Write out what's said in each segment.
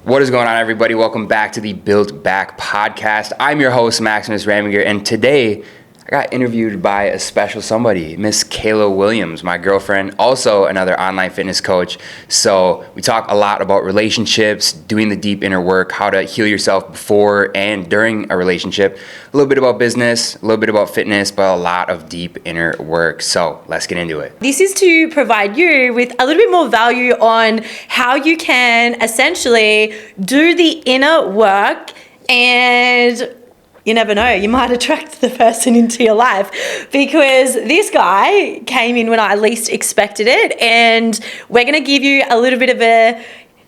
What is going on, everybody? Welcome back to the Built Back podcast. I'm your host, Maximus Raminger, and today I got interviewed by a special somebody, Miss Kayla Williams, my girlfriend, also another online fitness coach. So we talk a lot about relationships, doing the deep inner work, how to heal yourself before and during a relationship, a little bit about business, a little bit about fitness, but a lot of deep inner work. So let's get into it. This is to provide you with a little bit more value on how you can essentially do the inner work, and you never know, you might attract the person into your life, because this guy came in when I least expected it, and we're going to give you a little bit of a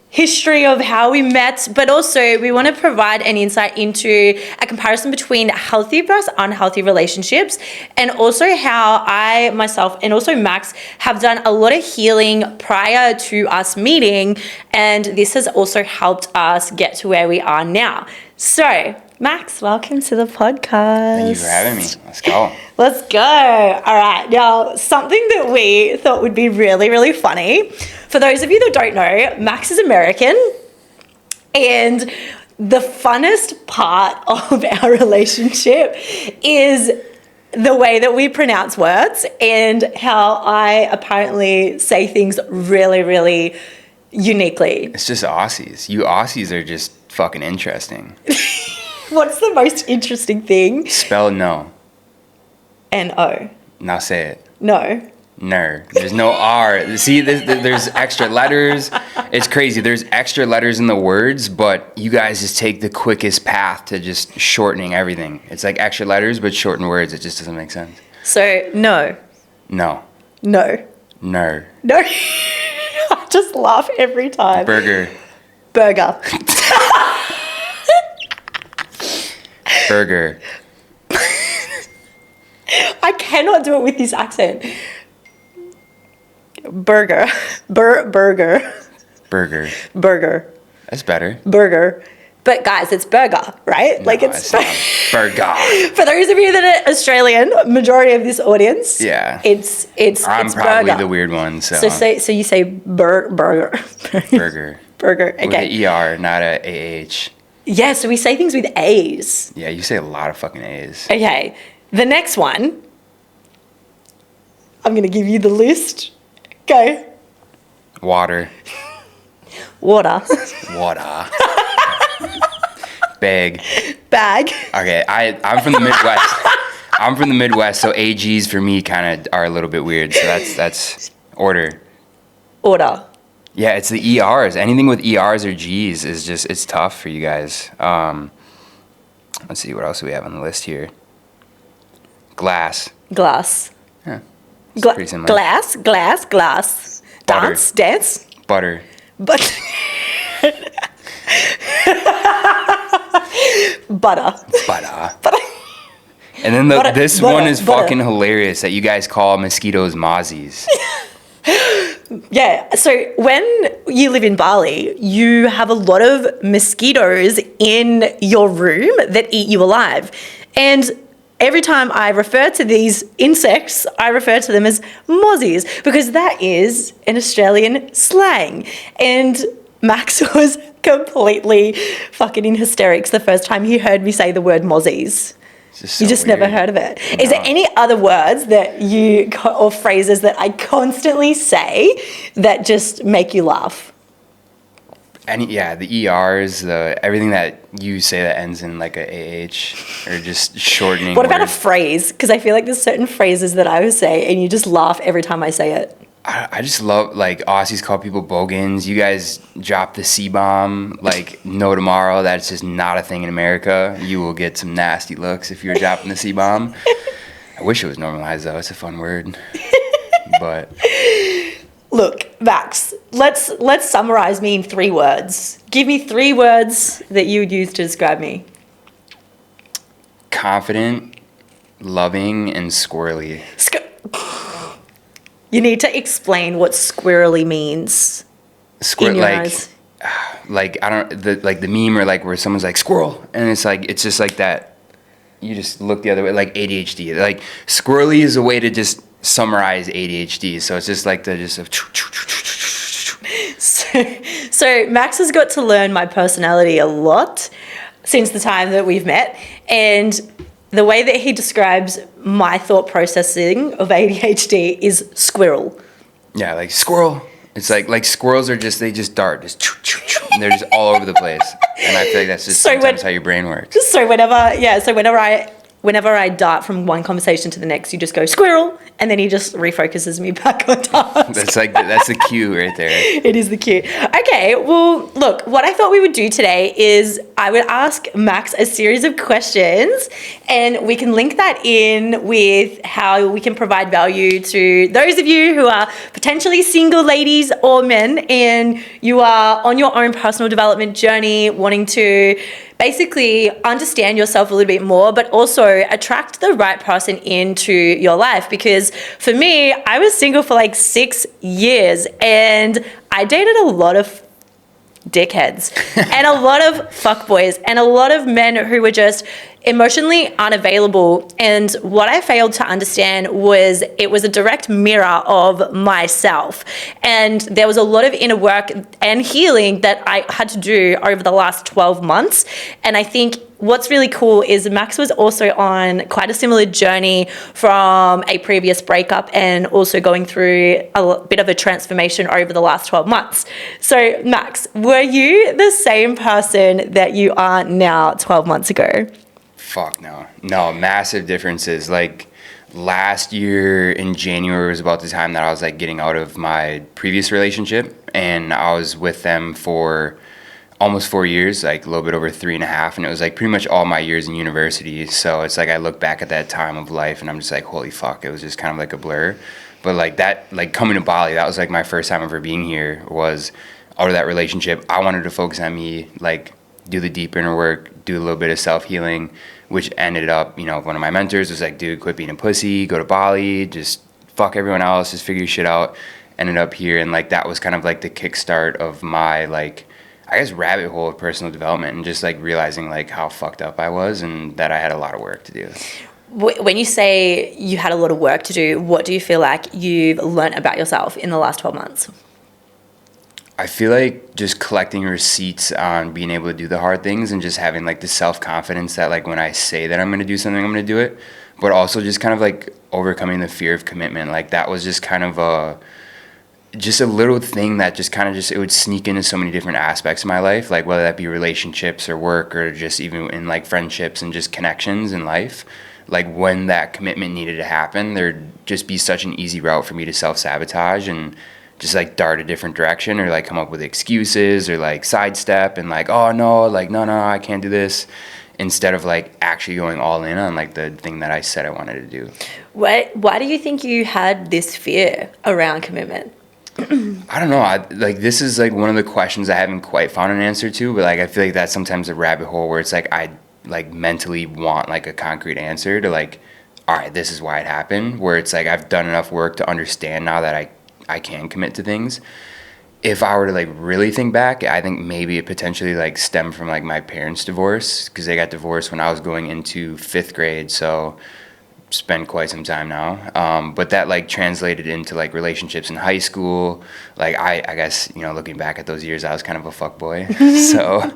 history of how we met, but also we want to provide an insight into a comparison between healthy versus unhealthy relationships, and also how I myself and also Max have done a lot of healing prior to us meeting, and this has also helped us get to where we are now. So Max, welcome to the podcast. Thank you for having me. Let's go. Let's go. All right. Now, something that we thought would be really, really funny. For those of you that don't know, Max is American. And the funnest part of our relationship is the way that we pronounce words and how I apparently say things really, really uniquely. It's just Aussies. You Aussies are just fucking interesting. What's the most interesting thing? Spell no. N-O. Now say it. No. Ner. There's no R. See, there's extra letters. It's crazy. There's extra letters in the words, but you guys just take the quickest path to just shortening everything. It's like extra letters, but shortened words. It just doesn't make sense. So, no. No. No. Ner. No. I just laugh every time. Burger. Burger. Burger. I cannot do it with this accent. Burger. Burger. Burger. Burger. That's better. Burger. But guys, it's burger, right? No, Like it's burger. For those of you that are Australian, majority of this audience, Yeah. it's I'm probably burger. the weird one. So you say burger. Burger. Burger. With Okay. an ER, not a AH. Yeah, so we say things with A's. Yeah, you say a lot of fucking A's. Okay, the next one, I'm going to give you the list. Go. Water. Water. Water. Bag. Bag. Okay, I'm from the Midwest. I'm from the Midwest, so AGs for me kind of are a little bit weird. So that's order. Order. Yeah, it's the ERs. Anything with ERs or Gs is just, it's tough for you guys. Let's see, what else do we have on the list here? Glass. Glass. Yeah, it's pretty similar. Glass. Butter. Dance. Butter. But butter. And then this butter, one is butter. fucking hilarious that you guys call mosquitoes mozzies. Yeah, so when you live in Bali, you have a lot of mosquitoes in your room that eat you alive. And every time I refer to these insects, I refer to them as mozzies, because that is an Australian slang. And Max was completely fucking in hysterics the first time he heard me say the word mozzies. So you just weird. never heard of it. No. Is there any other words that or phrases that I constantly say that just make you laugh? The ERs, everything that you say that ends in like a AH or just shortening. What about a words. phrase? Because I feel like there's certain phrases that I would say and you just laugh every time I say it. I just love, like, Aussies call people bogans. You guys drop the C-bomb, like, no tomorrow. That's just not a thing in America. You will get some nasty looks if you're dropping the C-bomb. I wish it was normalized, though. It's a fun word. But Look, Max, let's summarize me in 3 words. Give me 3 words that you would use to describe me. confident, loving, and squirrely. You need to explain what squirrely means. In your eyes. Like I don't the meme or like where someone's like squirrel and it's just like that. You just look the other way, like ADHD. Like squirrely is a way to just summarize ADHD. So it's just like the just of. So So Max has got to learn my personality a lot since the time that we've met. And the way that he describes my thought processing of ADHD is squirrel. Yeah, like squirrel. It's like squirrels are just, they just dart, just and they're just all over the place. And I feel like that's just sometimes how your brain works. So whenever I dart from one conversation to the next, you just go squirrel, and then he just refocuses me back on task. That's the cue right there. It is the cue. Okay, well, look, what I thought we would do today is I would ask Max a series of questions, and we can link that in with how we can provide value to those of you who are potentially single ladies or men, and you are on your own personal development journey, wanting to basically understand yourself a little bit more, but also attract the right person into your life. Because for me, I was single for like 6 years and I dated a lot of dickheads and a lot of fuckboys and a lot of men who were just emotionally unavailable. And what I failed to understand was it was a direct mirror of myself. And there was a lot of inner work and healing that I had to do over the last 12 months. And I think what's really cool is Max was also on quite a similar journey from a previous breakup and also going through a bit of a transformation over the last 12 months. So Max, were you the same person that you are now 12 months ago? Fuck no. No, massive differences. Like last year in January was about the time that I was like getting out of my previous relationship, and I was with them for almost 4 years, like a little bit over 3.5, and it was like pretty much all my years in university. So it's like I look back at that time of life and I'm just like, holy fuck, it was just kind of like a blur. But like that, like coming to Bali, that was like my first time ever being here, was out of that relationship. I wanted to focus on me, like do the deep inner work, do a little bit of self-healing, which ended up, you know, one of my mentors was like, dude, quit being a pussy, go to Bali, just fuck everyone else, just figure your shit out. Ended up here, and like that was kind of like the kickstart of my, like, I guess, rabbit hole of personal development, and just like realizing like how fucked up I was and that I had a lot of work to do. When you say you had a lot of work to do, what do you feel like you've learned about yourself in the last 12 months? I feel like just collecting receipts on being able to do the hard things, and just having like the self-confidence that like when I say that I'm going to do something, I'm going to do it. But also just kind of like overcoming the fear of commitment. Like that was just kind of a little thing that just kind of it would sneak into so many different aspects of my life, like whether that be relationships or work or just even in like friendships and just connections in life. Like when that commitment needed to happen, there'd just be such an easy route for me to self-sabotage and just like dart a different direction, or like come up with excuses or like sidestep and like, oh no, like no, I can't do this, instead of like actually going all in on like the thing that I said I wanted to do. Why do you think you had this fear around commitment? I don't know. This is like one of the questions I haven't quite found an answer to, but like I feel like that's sometimes a rabbit hole where it's like I like mentally want like a concrete answer to like, all right, this is why it happened, where it's like I've done enough work to understand now that I can commit to things. If I were to like really think back, I think maybe it potentially like stemmed from like my parents' divorce, because they got divorced when I was going into 5th grade, so spent quite some time now. But that like translated into like relationships in high school. Like I guess, you know, looking back at those years, I was kind of a fuckboy. So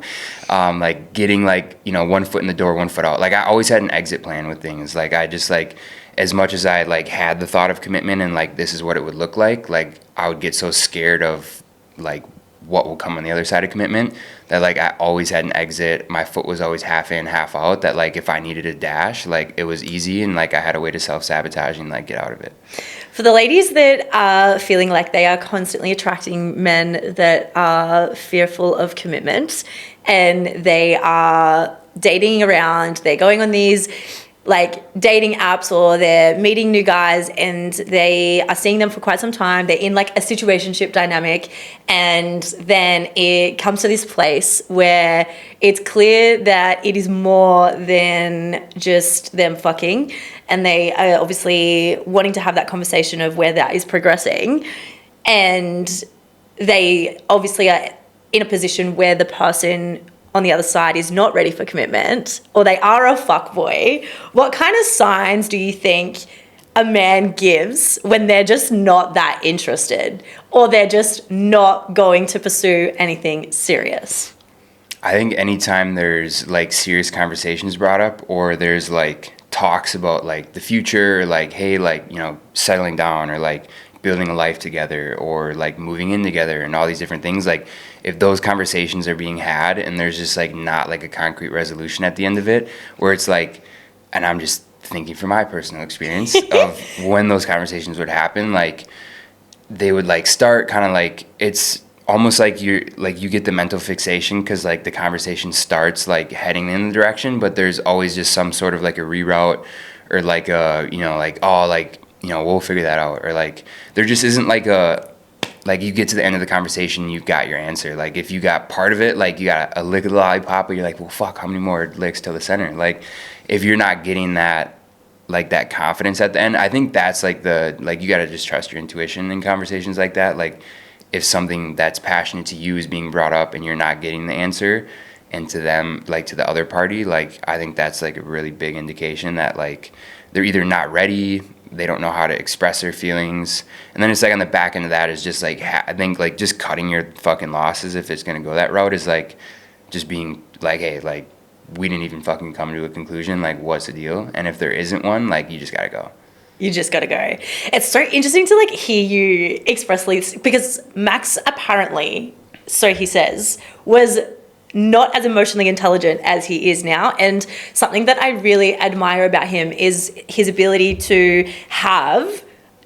like getting like, you know, one foot in the door, one foot out. Like I always had an exit plan with things. Like I just like, as much as I like had the thought of commitment and like this is what it would look like I would get so scared of like what will come on the other side of commitment that like I always had an exit. My foot was always half in, half out, that like if I needed a dash, like it was easy, and like I had a way to self-sabotage and like get out of it. For the ladies that are feeling like they are constantly attracting men that are fearful of commitment, and they are dating around, they're going on these like dating apps, or they're meeting new guys and they are seeing them for quite some time, they're in like a situationship dynamic, and then it comes to this place where it's clear that it is more than just them fucking, and they are obviously wanting to have that conversation of where that is progressing, and they obviously are in a position where the person on the other side is not ready for commitment, or they are a fuckboy. What kind of signs do you think a man gives when they're just not that interested or they're just not going to pursue anything serious? I think anytime there's like serious conversations brought up, or there's like talks about like the future, like, hey, like, you know, settling down, or like building a life together, or like moving in together, and all these different things, like if those conversations are being had and there's just like not like a concrete resolution at the end of it, where it's like, and I'm just thinking from my personal experience of when those conversations would happen, like they would like start kind of like, it's almost like you get the mental fixation because like the conversation starts like heading in the direction, but there's always just some sort of like a reroute, or like a, you know, like, oh, like, you know, we'll figure that out, or like there just isn't like a, like you get to the end of the conversation, you've got your answer. Like if you got part of it, like you got a lick of the lollipop, but you're like, well, fuck, how many more licks till the center? Like if you're not getting that, like that confidence at the end, I think that's like the, like you got to just trust your intuition in conversations like that. Like if something that's passionate to you is being brought up and you're not getting the answer, and to them, like to the other party, like I think that's like a really big indication that like they're either not ready, they don't know how to express their feelings. And then it's like on the back end of that is just like, I think like just cutting your fucking losses, if it's going to go that route, is like just being like, hey, like we didn't even fucking come to a conclusion, like what's the deal? And if there isn't one, like you just got to go. You just got to go. It's so interesting to like hear you expressly, because Max apparently, so he says, was not as emotionally intelligent as he is now. And something that I really admire about him is his ability to have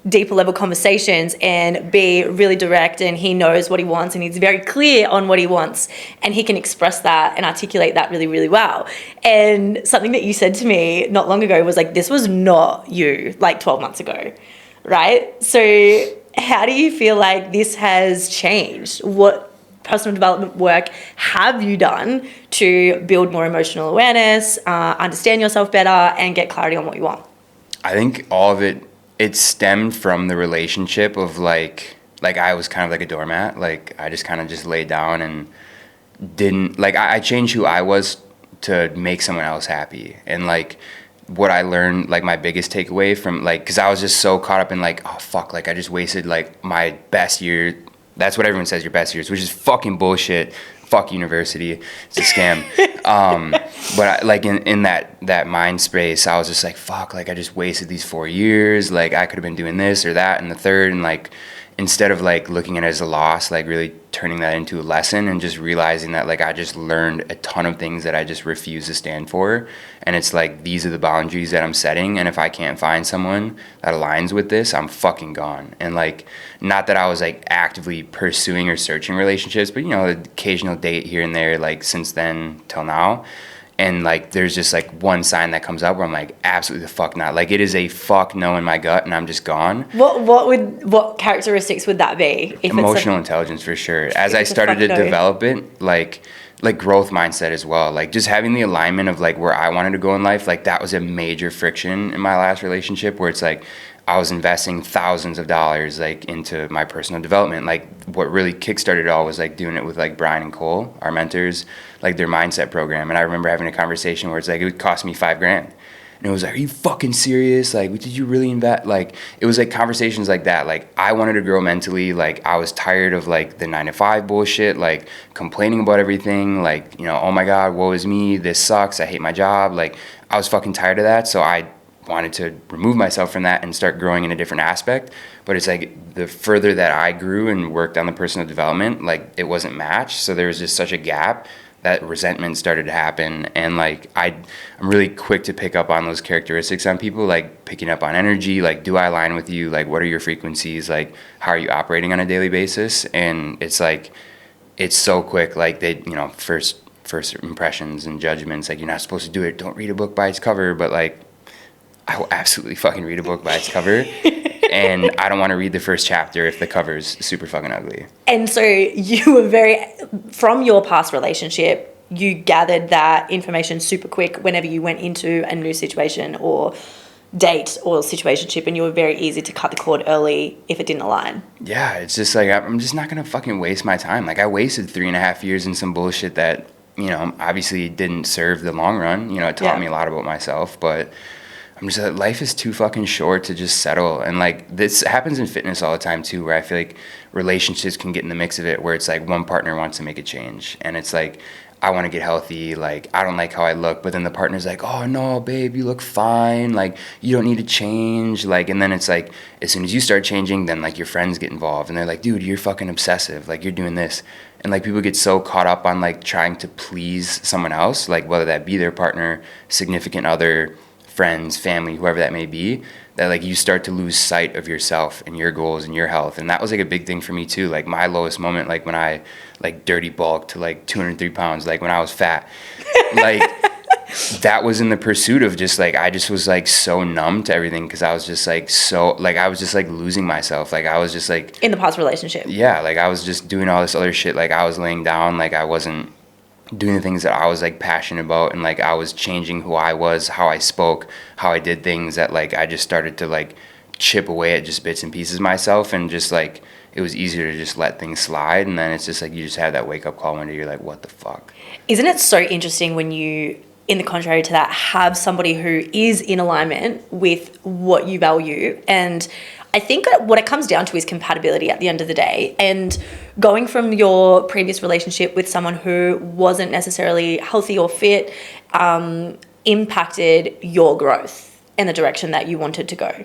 deeper level conversations and be really direct, and he knows what he wants and he's very clear on what he wants, and he can express that and articulate that really, really well. And something that you said to me not long ago was like, this was not you like 12 months ago, right? So how do you feel like this has changed? What personal development work have you done to build more emotional awareness, understand yourself better, and get clarity on what you want? I think all of it stemmed from the relationship of like I was kind of like a doormat. Like I just kind of just laid down and didn't, like I changed who I was to make someone else happy. And like what I learned, like my biggest takeaway from like, cause I was just so caught up in like, oh fuck, like I just wasted like my best year. That's what everyone says, your best years, which is fucking bullshit. Fuck university, it's a scam. But like in that mind space, I was just like, fuck, like I just wasted these 4 years. Like I could have been doing this or that and the third, and like instead of like looking at it as a loss, like really turning that into a lesson and just realizing that like I just learned a ton of things that I just refuse to stand for. And it's like, these are the boundaries that I'm setting, and if I can't find someone that aligns with this, I'm fucking gone. And like, not that I was like actively pursuing or searching relationships, but you know, the occasional date here and there, like since then till now. And like there's just like one sign that comes up where I'm like, absolutely the fuck not. Like it is a fuck no in my gut, and I'm just gone. What characteristics would that be? If emotional intelligence for sure. As I started to develop it, like growth mindset as well. Like just having the alignment of like where I wanted to go in life, like that was a major friction in my last relationship, where it's like I was investing thousands of dollars like into my personal development. Like what really kickstarted it all was like doing it with like Brian and Cole, our mentors, like their mindset program. And I remember having a conversation where it's like, it would cost me $5,000. And it was like, are you fucking serious? Like, did you really invest? Like, it was like conversations like that. Like, I wanted to grow mentally. Like, I was tired of like the 9-to-5 bullshit, like complaining about everything. Like, you know, oh my God, woe is me. This sucks. I hate my job. Like, I was fucking tired of that. So I wanted to remove myself from that and start growing in a different aspect. But it's like the further that I grew and worked on the personal development, like it wasn't matched. So there was just such a gap that resentment started to happen. And like I'm really quick to pick up on those characteristics on people, like picking up on energy, like do I align with you, like what are your frequencies, like how are you operating on a daily basis. And it's like it's so quick, like they, you know, first impressions and judgments, like you're not supposed to do it, don't read a book by its cover. But like I will absolutely fucking read a book by its cover. And I don't want to read the first chapter if the cover's super fucking ugly. And so you were from your past relationship, you gathered that information super quick whenever you went into a new situation or date or situationship, and you were very easy to cut the cord early if it didn't align. Yeah, it's just like, I'm just not going to fucking waste my time. Like I wasted 3.5 years in some bullshit that, you know, obviously didn't serve the long run. You know, it taught me a lot about myself, but I'm just like, life is too fucking short to just settle. And like this happens in fitness all the time too, where I feel like relationships can get in the mix of it, where it's like one partner wants to make a change and it's like, I want to get healthy, like I don't like how I look, but then the partner's like, oh no babe, you look fine, like you don't need to change, like, and then it's like as soon as you start changing, then like your friends get involved and they're like, dude, you're fucking obsessive, like you're doing this. And like people get so caught up on like trying to please someone else, like whether that be their partner, significant other, friends, family, whoever that may be, that like you start to lose sight of yourself and your goals and your health. And that was like a big thing for me too. Like my lowest moment, like when I like dirty bulked to like 203 pounds, like when I was fat, like that was in the pursuit of just like, I just was like so numb to everything because I was just like so, like I was just like losing myself. Like I was just like. In the past relationship. Yeah, like I was just doing all this other shit. Like I was laying down, like I wasn't doing the things that I was like passionate about, and like I was changing who I was, how I spoke, how I did things, that like I just started to like chip away at just bits and pieces of myself, and just like it was easier to just let things slide. And then it's just like you just have that wake up call one day, you're like, what the fuck? Isn't it so interesting when you, in the contrary to that, have somebody who is in alignment with what you value? And I think that what it comes down to is compatibility at the end of the day. And going from your previous relationship with someone who wasn't necessarily healthy or fit impacted your growth and the direction that you wanted to go.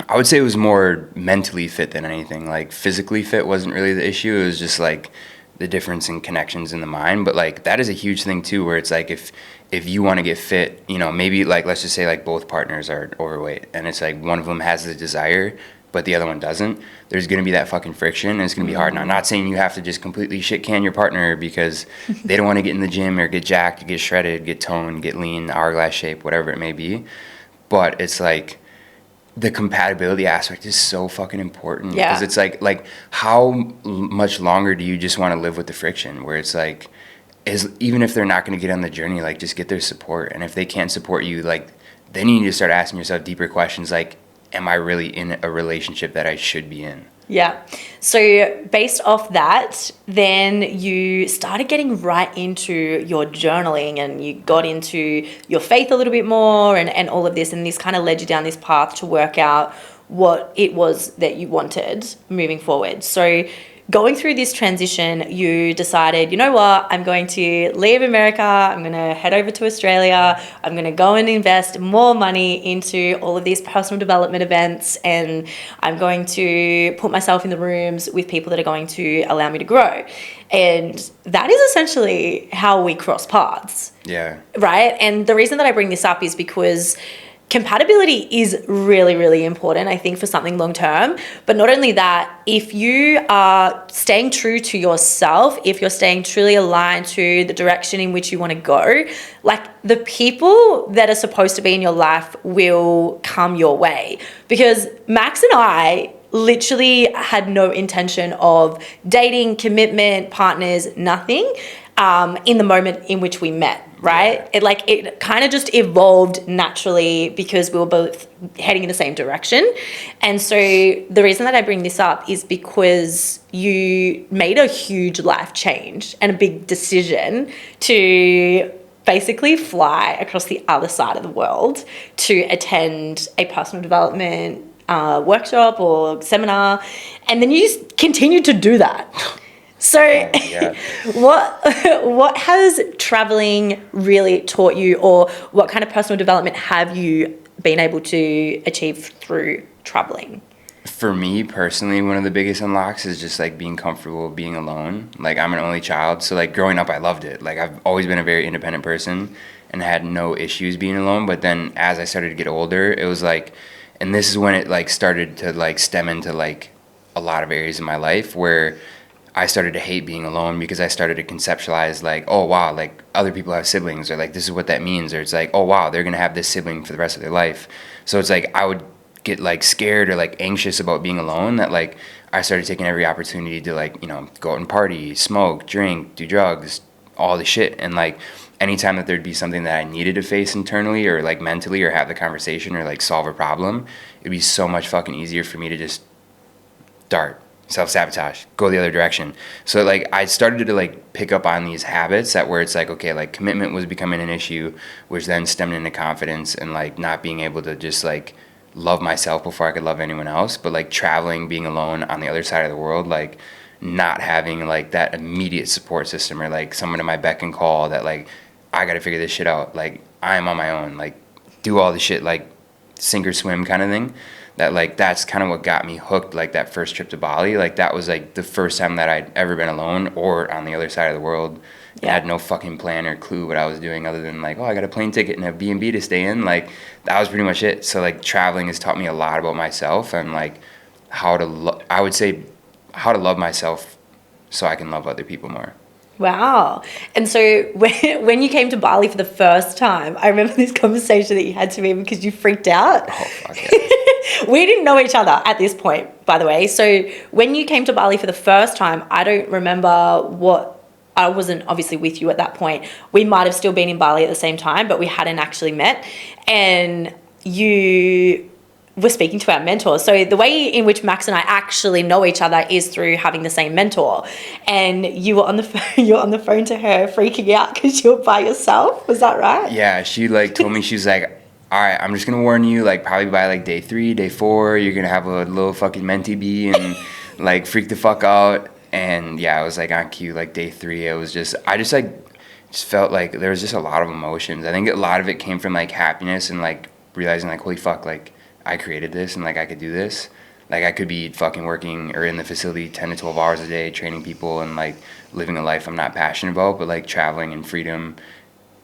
I would say it was more mentally fit than anything. Like physically fit wasn't really the issue. It was just like the difference in connections in the mind. But like that is a huge thing too, where it's like if you want to get fit, you know, maybe like let's just say like both partners are overweight and it's like one of them has the desire but the other one doesn't, there's going to be that fucking friction and it's going to be hard. Now, I'm not saying you have to just completely shit can your partner because they don't want to get in the gym or get jacked, get shredded, get toned, get lean, hourglass shape, whatever it may be. But it's like the compatibility aspect is so fucking important. Yeah. Because it's like how much longer do you just want to live with the friction, where it's like, even if they're not going to get on the journey, like just get their support. And if they can't support you, like then you need to start asking yourself deeper questions like, am I really in a relationship that I should be in? Yeah. So based off that, then you started getting right into your journaling and you got into your faith a little bit more and all of this. And this kind of led you down this path to work out what it was that you wanted moving forward. So going through this transition, you decided, you know what, I'm going to leave America, I'm going to head over to Australia, I'm going to go and invest more money into all of these personal development events, and I'm going to put myself in the rooms with people that are going to allow me to grow. And that is essentially how we cross paths. Yeah. Right? And the reason that I bring this up is because compatibility is really, really important, I think, for something long term. But not only that, if you are staying true to yourself, if you're staying truly aligned to the direction in which you want to go, like the people that are supposed to be in your life will come your way. Because Max and I literally had no intention of dating, commitment, partners, nothing in the moment in which we met. Right? Yeah. It kind of just evolved naturally because we were both heading in the same direction. And so the reason that I bring this up is because you made a huge life change and a big decision to basically fly across the other side of the world to attend a personal development workshop or seminar. And then you just continued to do that. So Yeah. what has traveling really taught you, or what kind of personal development have you been able to achieve through traveling? For me personally, one of the biggest unlocks is just like being comfortable being alone. Like I'm an only child, so like growing up I loved it. Like I've always been a very independent person and had no issues being alone. But then as I started to get older, it was like, and this is when it like started to like stem into like a lot of areas in my life where I started to hate being alone, because I started to conceptualize like, oh wow, like other people have siblings, or like this is what that means, or it's like, oh wow, they're gonna have this sibling for the rest of their life. So it's like I would get like scared or like anxious about being alone, that like I started taking every opportunity to like, you know, go out and party, smoke, drink, do drugs, all the shit. And like anytime that there'd be something that I needed to face internally or like mentally, or have the conversation or like solve a problem, it'd be so much fucking easier for me to just dart self-sabotage, go the other direction. So like I started to like pick up on these habits that where it's like, okay, like commitment was becoming an issue, which then stemmed into confidence and like not being able to just like love myself before I could love anyone else. But like traveling, being alone on the other side of the world, like not having like that immediate support system or like someone to my beck and call that like I gotta figure this shit out. Like I'm on my own, like do all the shit, like sink or swim kind of thing. That like that's kind of what got me hooked. Like that first trip to Bali, like that was like the first time that I'd ever been alone or on the other side of the world. I had no fucking plan or clue what I was doing other than like, oh, I got a plane ticket and a B&B to stay in. Like that was pretty much it. So like traveling has taught me a lot about myself and like how to I would say how to love myself so I can love other people more. Wow. And so when you came to Bali for the first time, I remember this conversation that you had to me because you freaked out. Oh, fuck yeah. We didn't know each other at this point, by the way. So when you came to Bali for the first time, I don't remember I wasn't obviously with you at that point. We might have still been in Bali at the same time, but we hadn't actually met. And you were speaking to our mentor. So the way in which Max and I actually know each other is through having the same mentor. And you were on the phone, you're on the phone to her freaking out because you're by yourself. Was that right? Yeah, she like told me, she was like, all right, I'm just gonna warn you, like probably by like day 3, day 4, you're gonna have a little fucking mentee bee and like freak the fuck out. And yeah, I was like on cue, like day 3, I just felt like there was just a lot of emotions. I think a lot of it came from like happiness and like realizing like, holy fuck, like I created this and like I could do this. Like I could be fucking working or in the facility 10 to 12 hours a day, training people and like living a life I'm not passionate about, but like traveling and freedom,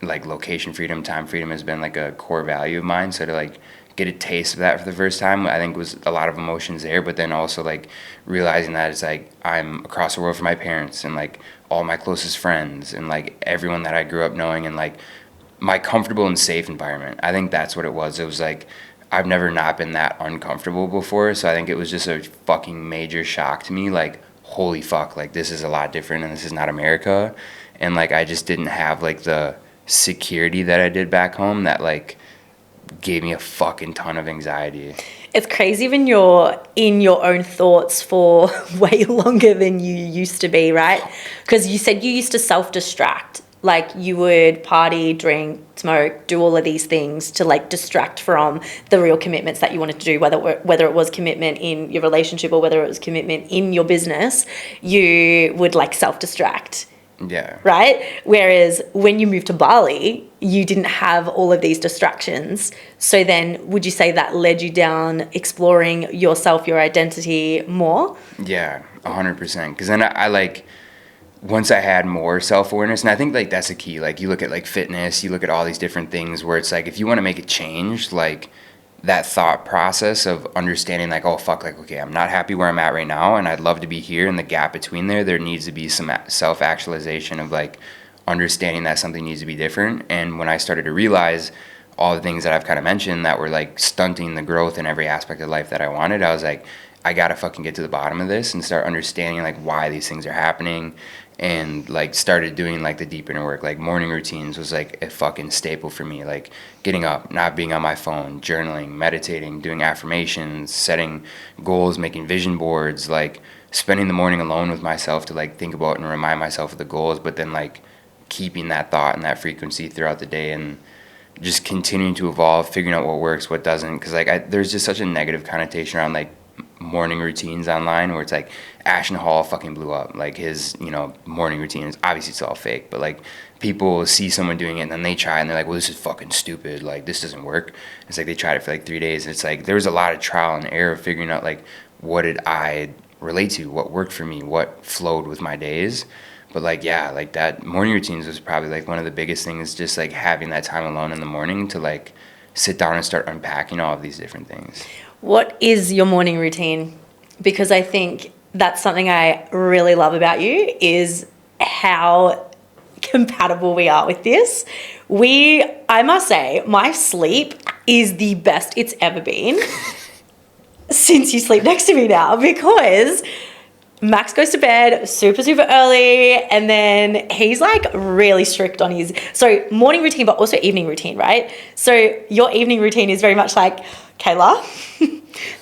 like location freedom, time freedom has been like a core value of mine. So to like get a taste of that for the first time, I think was a lot of emotions there, but then also like realizing that it's like I'm across the world from my parents and like all my closest friends and like everyone that I grew up knowing and like my comfortable and safe environment. I think that's what it was. It was like I've never not been that uncomfortable before, so I think it was just a fucking major shock to me, like holy fuck, like this is a lot different and this is not America. And like I just didn't have like the security that I did back home that like gave me a fucking ton of anxiety. It's crazy when you're in your own thoughts for way longer than you used to be, right? Because you said you used to self-distract. Like you would party, drink, smoke, do all of these things to like distract from the real commitments that you wanted to do, whether it was commitment in your relationship or whether it was commitment in your business, you would like self-distract. Yeah. Right? Whereas when you moved to Bali, you didn't have all of these distractions. So then would you say that led you down exploring yourself, your identity more? Yeah, 100%. Because then I like, once I had more self-awareness, and I think like that's a key, like you look at like fitness, you look at all these different things where it's like, if you want to make a change, like that thought process of understanding like, oh fuck, like okay, I'm not happy where I'm at right now and I'd love to be here, and the gap between there needs to be some self-actualization of like understanding that something needs to be different. And when I started to realize all the things that I've kind of mentioned that were like stunting the growth in every aspect of life that I wanted, I was like, I gotta fucking get to the bottom of this and start understanding like why these things are happening. And like started doing like the deep inner work. Like morning routines was like a fucking staple for me, like getting up, not being on my phone, journaling, meditating, doing affirmations, setting goals, making vision boards, like spending the morning alone with myself to like think about and remind myself of the goals, but then like keeping that thought and that frequency throughout the day and just continuing to evolve, figuring out what works, what doesn't. Because like there's just such a negative connotation around like morning routines online where it's like Ashton Hall fucking blew up, like his, you know, morning routines. Obviously it's all fake, but like people see someone doing it and then they try and they're like, well, this is fucking stupid, like this doesn't work. It's like they tried it for like 3 days and it's like there was a lot of trial and error figuring out like what did I relate to, what worked for me, what flowed with my days. But like yeah, like that morning routines was probably like one of the biggest things, just like having that time alone in the morning to like sit down and start unpacking all of these different things. What is your morning routine? Because I think that's something I really love about you, is how compatible we are with this. I must say, my sleep is the best it's ever been since you sleep next to me now, because Max goes to bed super, super early, and then he's like really strict on his morning routine, but also evening routine, right? So your evening routine is very much like, Kayla,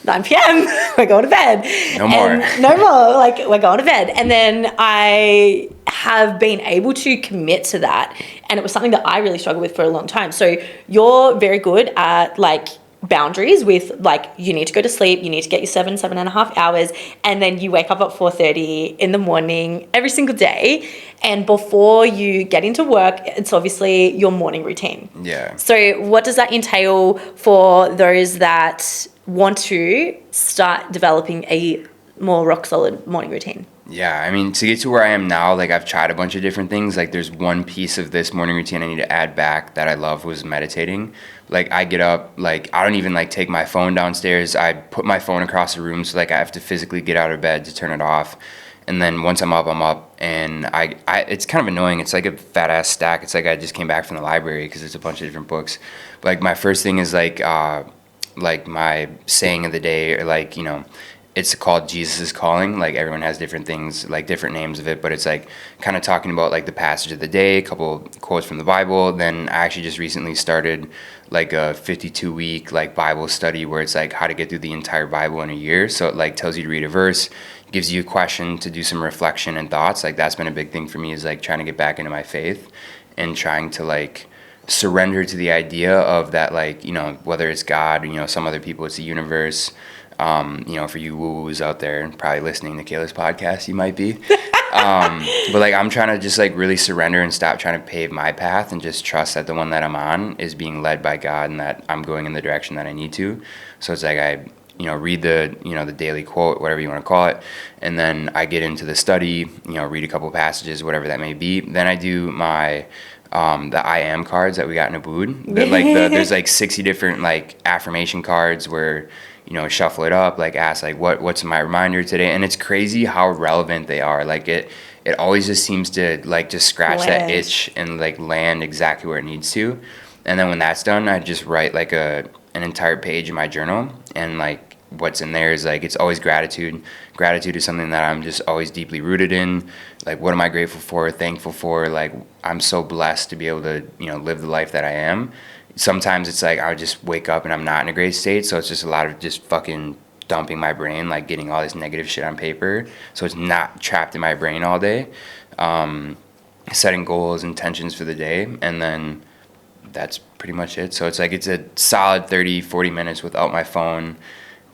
9 p.m. we're going to bed. No more. No more. Like, we're going to bed. And then I have been able to commit to that. And it was something that I really struggled with for a long time. So you're very good at like boundaries with like, you need to go to sleep, you need to get your 7.5 hours, and then you wake up at 4:30 in the morning every single day. And before you get into work, it's obviously your morning routine. Yeah. So what does that entail for those that want to start developing a more rock solid morning routine? Yeah, I mean, to get to where I am now, like I've tried a bunch of different things. Like there's one piece of this morning routine I need to add back that I love was meditating. Like I get up, like I don't even like take my phone downstairs. I put my phone across the room, so like I have to physically get out of bed to turn it off. And then once I'm up, and I it's kind of annoying. It's like a fat ass stack. It's like I just came back from the library because it's a bunch of different books. But like my first thing is like my saying of the day, or like, you know, it's called Jesus is Calling. Like everyone has different things, like different names of it, but it's like kind of talking about like the passage of the day, a couple quotes from the Bible. Then I actually just recently started like a 52-week like Bible study where it's like how to get through the entire Bible in a year. So it like tells you to read a verse, gives you a question to do some reflection and thoughts. Like that's been a big thing for me, is like trying to get back into my faith and trying to like surrender to the idea of that, like, you know, whether it's God, you know, some other people, it's the universe. You know, for you woo-woos out there probably listening to Kayla's podcast, you might be. But like I'm trying to just like really surrender and stop trying to pave my path and just trust that the one that I'm on is being led by God and that I'm going in the direction that I need to. So it's like I, you know, read the, you know, the daily quote, whatever you want to call it, and then I get into the study, you know, read a couple passages, whatever that may be. Then I do my the I am cards that we got in Abood. There's like 60 different like affirmation cards where, you know, shuffle it up, like ask like what's my reminder today, and it's crazy how relevant they are. Like it always just seems to like just scratch that itch and like land exactly where it needs to. And then when that's done, I just write like an entire page in my journal, and like what's in there is like it's always gratitude. Gratitude is something that I'm just always deeply rooted in. Like what am I grateful for, thankful for? Like I'm so blessed to be able to, you know, live the life that I am. Sometimes it's like I would just wake up and I'm not in a great state, so it's just a lot of just fucking dumping my brain, like getting all this negative shit on paper so it's not trapped in my brain all day. Setting goals, intentions for the day, and then that's pretty much it. So it's like it's a solid 30-40 minutes without my phone,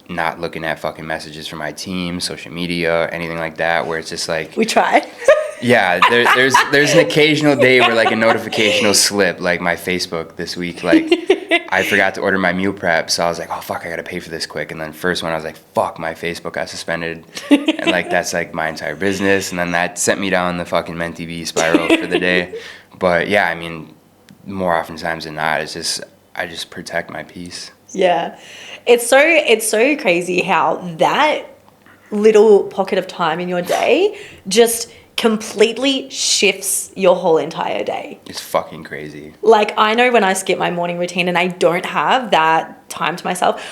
not looking at fucking messages from my team, social media, anything like that, where it's just like We try. Yeah, there's an occasional day where like a notification will slip, like my Facebook this week, like I forgot to order my meal prep, so I was like, oh fuck, I gotta pay for this quick, and then first one I was like, fuck, my Facebook got suspended, and like that's like my entire business, and then that sent me down the fucking MenTV spiral for the day. But yeah, I mean, more oftentimes than not, it's just I just protect my peace. Yeah, it's so crazy how that little pocket of time in your day just completely shifts your whole entire day. It's fucking crazy. Like I know when I skip my morning routine and I don't have that time to myself,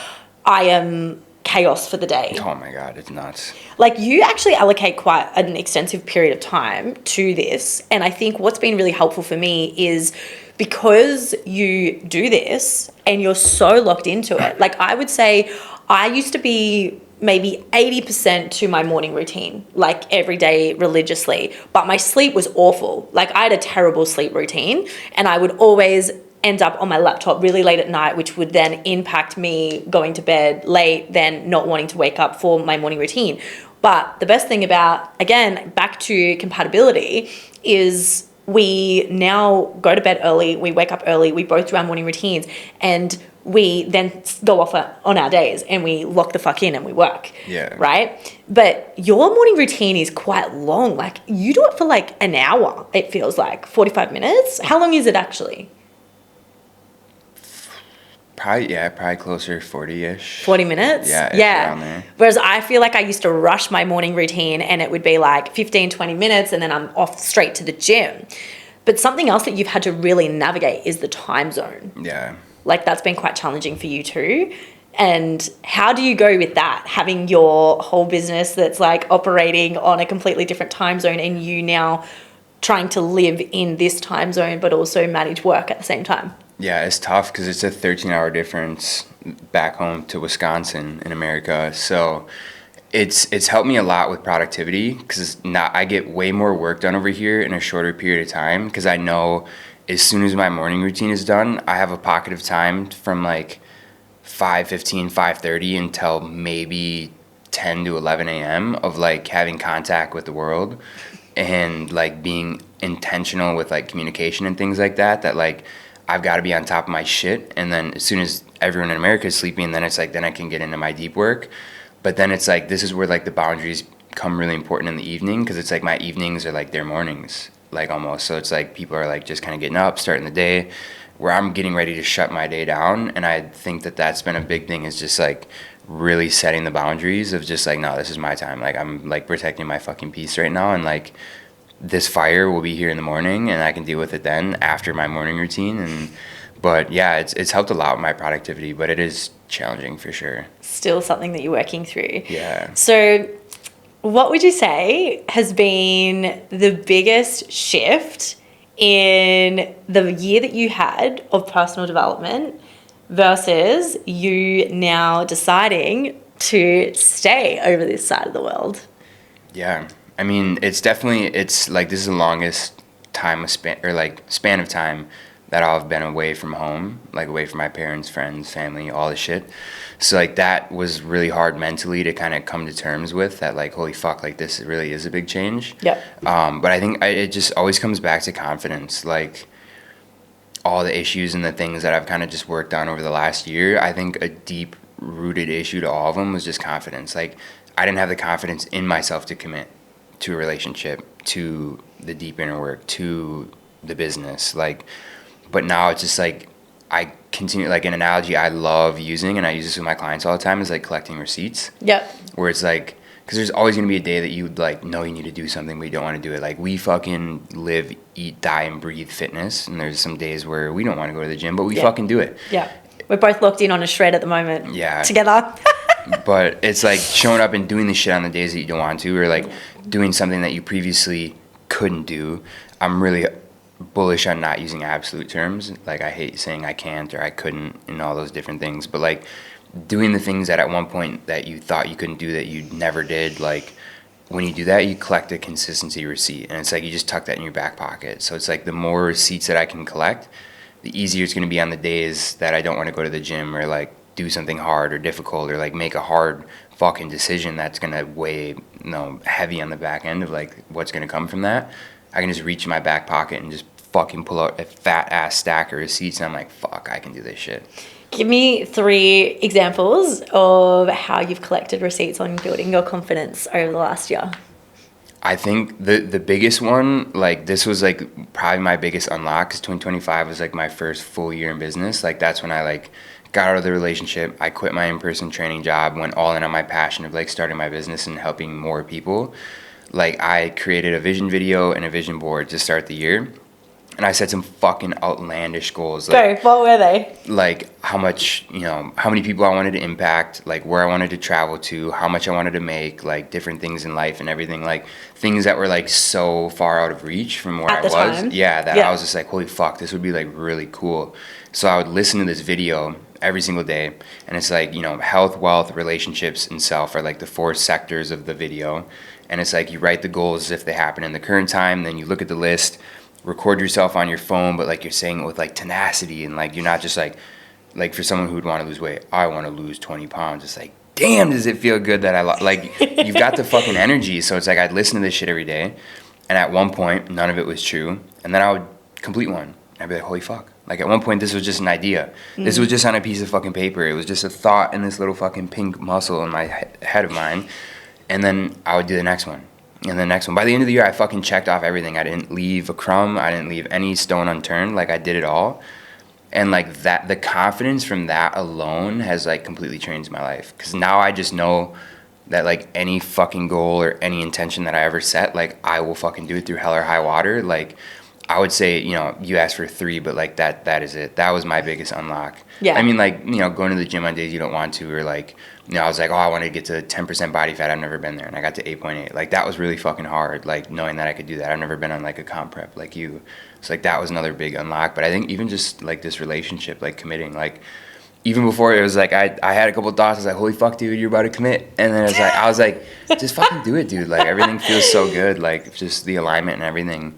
I am chaos for the day. Oh my God, it's nuts. Like you actually allocate quite an extensive period of time to this. And I think what's been really helpful for me is because you do this and you're so locked into it. Like I would say I used to be maybe 80% to my morning routine, like every day religiously, but my sleep was awful. Like I had a terrible sleep routine and I would always end up on my laptop really late at night, which would then impact me going to bed late, then not wanting to wake up for my morning routine. But the best thing about, again, back to compatibility, is we now go to bed early, we wake up early, we both do our morning routines, and we then go off on our days and we lock the fuck in and we work. Yeah. Right? But your morning routine is quite long. Like you do it for like an hour, it feels like 45 minutes. How long is it actually? Probably closer 40-ish. 40 minutes? Yeah. Around there. Whereas I feel like I used to rush my morning routine and it would be like 15, 20 minutes and then I'm off straight to the gym. But something else that you've had to really navigate is the time zone. Yeah. Like that's been quite challenging for you too. And how do you go with that? Having your whole business that's like operating on a completely different time zone and you now trying to live in this time zone but also manage work at the same time. Yeah, it's tough because it's a 13-hour difference back home to Wisconsin in America. So it's helped me a lot with productivity because not I get way more work done over here in a shorter period of time because I know as soon as my morning routine is done, I have a pocket of time from like 5:15, 5:30 until maybe 10 to 11 a.m. of like having contact with the world and like being intentional with like communication and things like that, that like I've got to be on top of my shit. And then as soon as everyone in America is sleeping, then it's like, then I can get into my deep work. But then it's like, this is where like the boundaries come really important in the evening because it's like my evenings are like their mornings, like almost. So it's like people are like just kind of getting up, starting the day, where I'm getting ready to shut my day down. And I think that that's been a big thing is just like really setting the boundaries of just like, no, this is my time. Like I'm like protecting my fucking peace right now. And like this fire will be here in the morning and I can deal with it then after my morning routine. And but yeah, it's helped a lot with my productivity, but it is challenging for sure. Still something that you're working through. Yeah. So what would you say has been the biggest shift in the year that you had of personal development versus you now deciding to stay over this side of the world? Yeah. I mean, it's like this is the longest span of time that I've been away from home, like away from my parents, friends, family, all this shit. So like that was really hard mentally to kind of come to terms with that, like, holy fuck, like this really is a big change. Yeah. But I think it just always comes back to confidence. Like all the issues and the things that I've kind of just worked on over the last year, I think a deep rooted issue to all of them was just confidence. Like I didn't have the confidence in myself to commit to a relationship, to the deep inner work, to the business. Like, but now it's just like I continue, like an analogy I love using, and I use this with my clients all the time, is like collecting receipts. Yep. Where it's like, because there's always going to be a day that you like know you need to do something, but you don't want to do it. Like we fucking live, eat, die, and breathe fitness, and there's some days where we don't want to go to the gym, but we fucking do it. Yeah. We're both locked in on a shred at the moment. Yeah. Together. But it's like showing up and doing the shit on the days that you don't want to, or like doing something that you previously couldn't do. I'm really bullish on not using absolute terms. Like I hate saying I can't or I couldn't and all those different things. But like doing the things that at one point that you thought you couldn't do that you never did, like when you do that, you collect a consistency receipt. And it's like you just tuck that in your back pocket. So it's like the more receipts that I can collect, the easier it's going to be on the days that I don't want to go to the gym or like do something hard or difficult or like make a hard fucking decision that's going to weigh, heavy on the back end of like what's going to come from that. I can just reach in my back pocket and just fucking pull out a fat ass stack of receipts and I'm like, fuck, I can do this shit. Give me 3 examples of how you've collected receipts on building your confidence over the last year. I think the biggest one, like this was like probably my biggest unlock, because 2025 was like my first full year in business. Like that's when I like got out of the relationship. I quit my in-person training job, went all in on my passion of like starting my business and helping more people. Like I created a vision video and a vision board to start the year. And I set some fucking outlandish goals. Like, What were they? Like how much, how many people I wanted to impact, like where I wanted to travel to, how much I wanted to make, like different things in life and everything, like things that were like so far out of reach from where I was. Time. Yeah, that I was just like, holy fuck, this would be like really cool. So I would listen to this video every single day. And it's like, health, wealth, relationships, and self are like the 4 sectors of the video. And it's like you write the goals as if they happen in the current time, then you look at the list, record yourself on your phone, but like you're saying it with like tenacity, and like you're not just like for someone who would want to lose weight, I want to lose 20 pounds. It's like, damn, does it feel good that I like you've got the fucking energy. So it's like I'd listen to this shit every day, and at one point none of it was true, and then I would complete one. I'd be like, holy fuck. Like at one point this was just an idea. This was just on a piece of fucking paper. It was just a thought in this little fucking pink muscle in my head of mine. And then I would do the next one. And the next one. By the end of the year, I fucking checked off everything. I didn't leave a crumb. I didn't leave any stone unturned. Like, I did it all. And, like, that, the confidence from that alone has, like, completely changed my life. Because now I just know that, like, any fucking goal or any intention that I ever set, like, I will fucking do it through hell or high water. Like, I would say, you know, you asked for 3, but like that is it. That was my biggest unlock. Yeah. I mean, like, you know, going to the gym on days you don't want to, or like, you know, I was like, oh, I want to get to 10% body fat. I've never been there. And I got to 8.8. Like, that was really fucking hard, like, knowing that I could do that. I've never been on like a comp prep like you. So like, that was another big unlock. But I think even just like this relationship, like committing, like, even before it was like, I had a couple thoughts. I was like, holy fuck, dude, you're about to commit. And then I was like, just fucking do it, dude. Like, everything feels so good. Like, just the alignment and everything.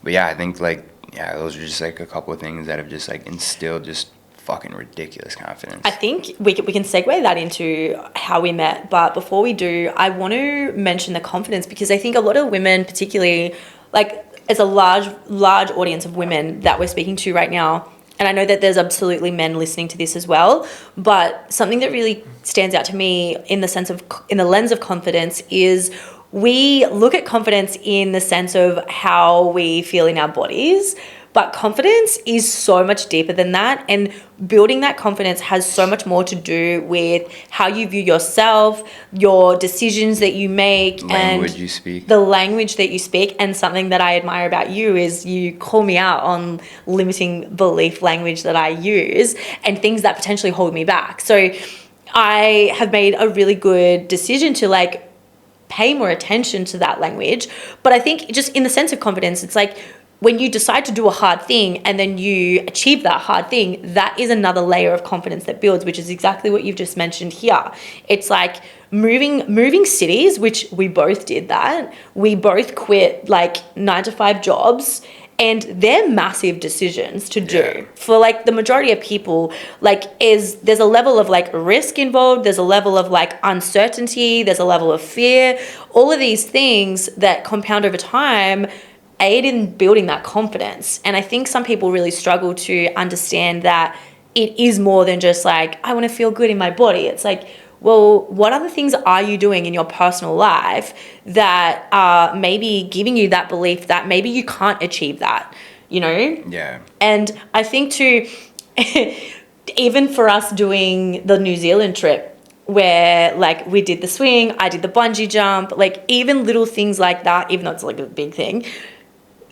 But yeah, I think like, yeah, those are just like a couple of things that have just like instilled just fucking ridiculous confidence. I think we can segue that into how we met. But before we do, I want to mention the confidence, because I think a lot of women, particularly, like, it's a large audience of women that we're speaking to right now. And I know that there's absolutely men listening to this as well. But something that really stands out to me in the lens of confidence is we look at confidence in the sense of how we feel in our bodies. But confidence is so much deeper than that. And building that confidence has so much more to do with how you view yourself, your decisions that you make, Language you speak. The language that you speak. And something that I admire about you is you call me out on limiting belief language that I use and things that potentially hold me back. So I have made a really good decision to like pay more attention to that language. But I think just in the sense of confidence, it's like, when you decide to do a hard thing and then you achieve that hard thing, that is another layer of confidence that builds, which is exactly what you've just mentioned here. It's like moving cities, which we both did that. We both quit like 9-to-5 jobs, and they're massive decisions to do. Yeah. For like the majority of people, like there's a level of like risk involved, there's a level of like uncertainty, there's a level of fear, all of these things that compound over time aid in building that confidence. And I think some people really struggle to understand that it is more than just like, I want to feel good in my body. It's like, well, what other things are you doing in your personal life that are maybe giving you that belief that maybe you can't achieve that, you know? Yeah. And I think too, even for us doing the New Zealand trip, where like we did the swing, I did the bungee jump, like even little things like that, even though it's like a big thing,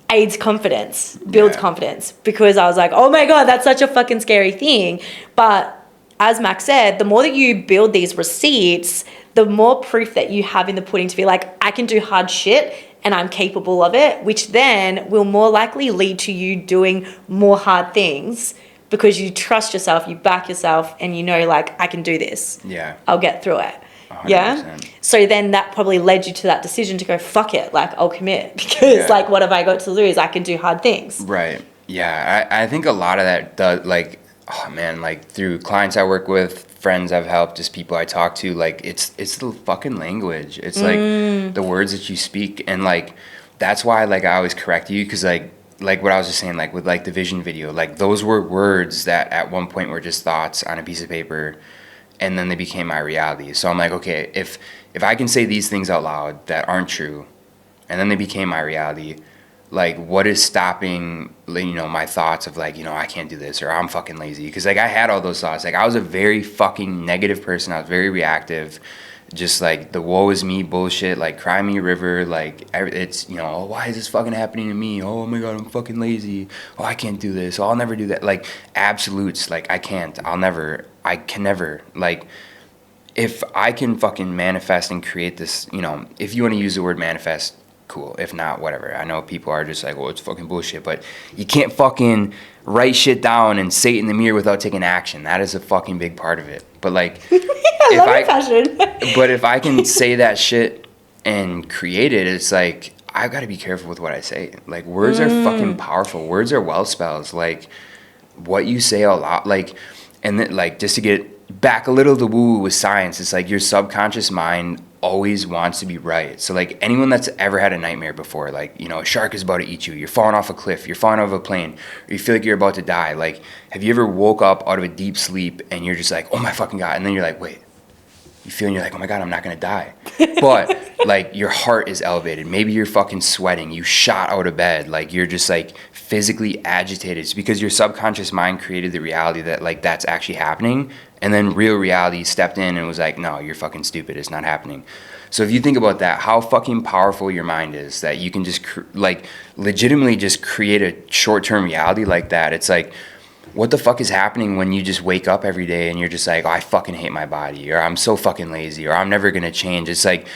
aids confidence, builds confidence, because I was like, oh my God, that's such a fucking scary thing. But as Max said, the more that you build these receipts, the more proof that you have in the pudding to be like, I can do hard shit and I'm capable of it, which then will more likely lead to you doing more hard things because you trust yourself, you back yourself, and you know, like, I can do this. Yeah. I'll get through it. 100%. Yeah. So then that probably led you to that decision to go, fuck it, like, I'll commit, because like, what have I got to lose? I can do hard things. Right. Yeah. I think a lot of that does, like, oh man, like through clients I work with, friends I've helped, just people I talk to, like it's the fucking language. It's like the words that you speak, and like that's why like I always correct you, because like what I was just saying, like with like the vision video, like those were words that at one point were just thoughts on a piece of paper, and then they became my reality. So I'm like, okay, if I can say these things out loud that aren't true, and then they became my reality, like what is stopping, you know, my thoughts of like, you know, I can't do this, or I'm fucking lazy? Because like I had all those thoughts. Like I was a very fucking negative person. I was very reactive, just like the woe is me bullshit, like cry me a river, like it's, you know, oh, why is this fucking happening to me? Oh my God, I'm fucking lazy. Oh, I can't do this. Oh, I'll never do that. Like absolutes, like I can never, like if I can fucking manifest and create this, you know, if you want to use the word manifest, cool. If not, whatever. I know people are just like, well, it's fucking bullshit, but you can't fucking write shit down and say it in the mirror without taking action. That is a fucking big part of it. But like, I love your passion. But if I can say that shit and create it, it's like, I've got to be careful with what I say. Like words are fucking powerful. Words are well spells. Like what you say a lot, like, and then like, just to get back a little to woo with science, it's like your subconscious mind always wants to be right. So like anyone that's ever had a nightmare before, like, you know, a shark is about to eat you, you're falling off a cliff, you're falling off a plane, or you feel like you're about to die, like have you ever woke up out of a deep sleep and you're just like, oh my fucking God, and then you're like, wait, you feel and you're like, oh my God, I'm not going to die. But like your heart is elevated. Maybe you're fucking sweating. You shot out of bed. Like you're just like physically agitated. It's because your subconscious mind created the reality that like that's actually happening. And then real reality stepped in and was like, no, you're fucking stupid. It's not happening. So if you think about that, how fucking powerful your mind is, that you can just like legitimately just create a short-term reality like that. It's like, what the fuck is happening when you just wake up every day and you're just like, oh, I fucking hate my body, or I'm so fucking lazy, or I'm never going to change. It's like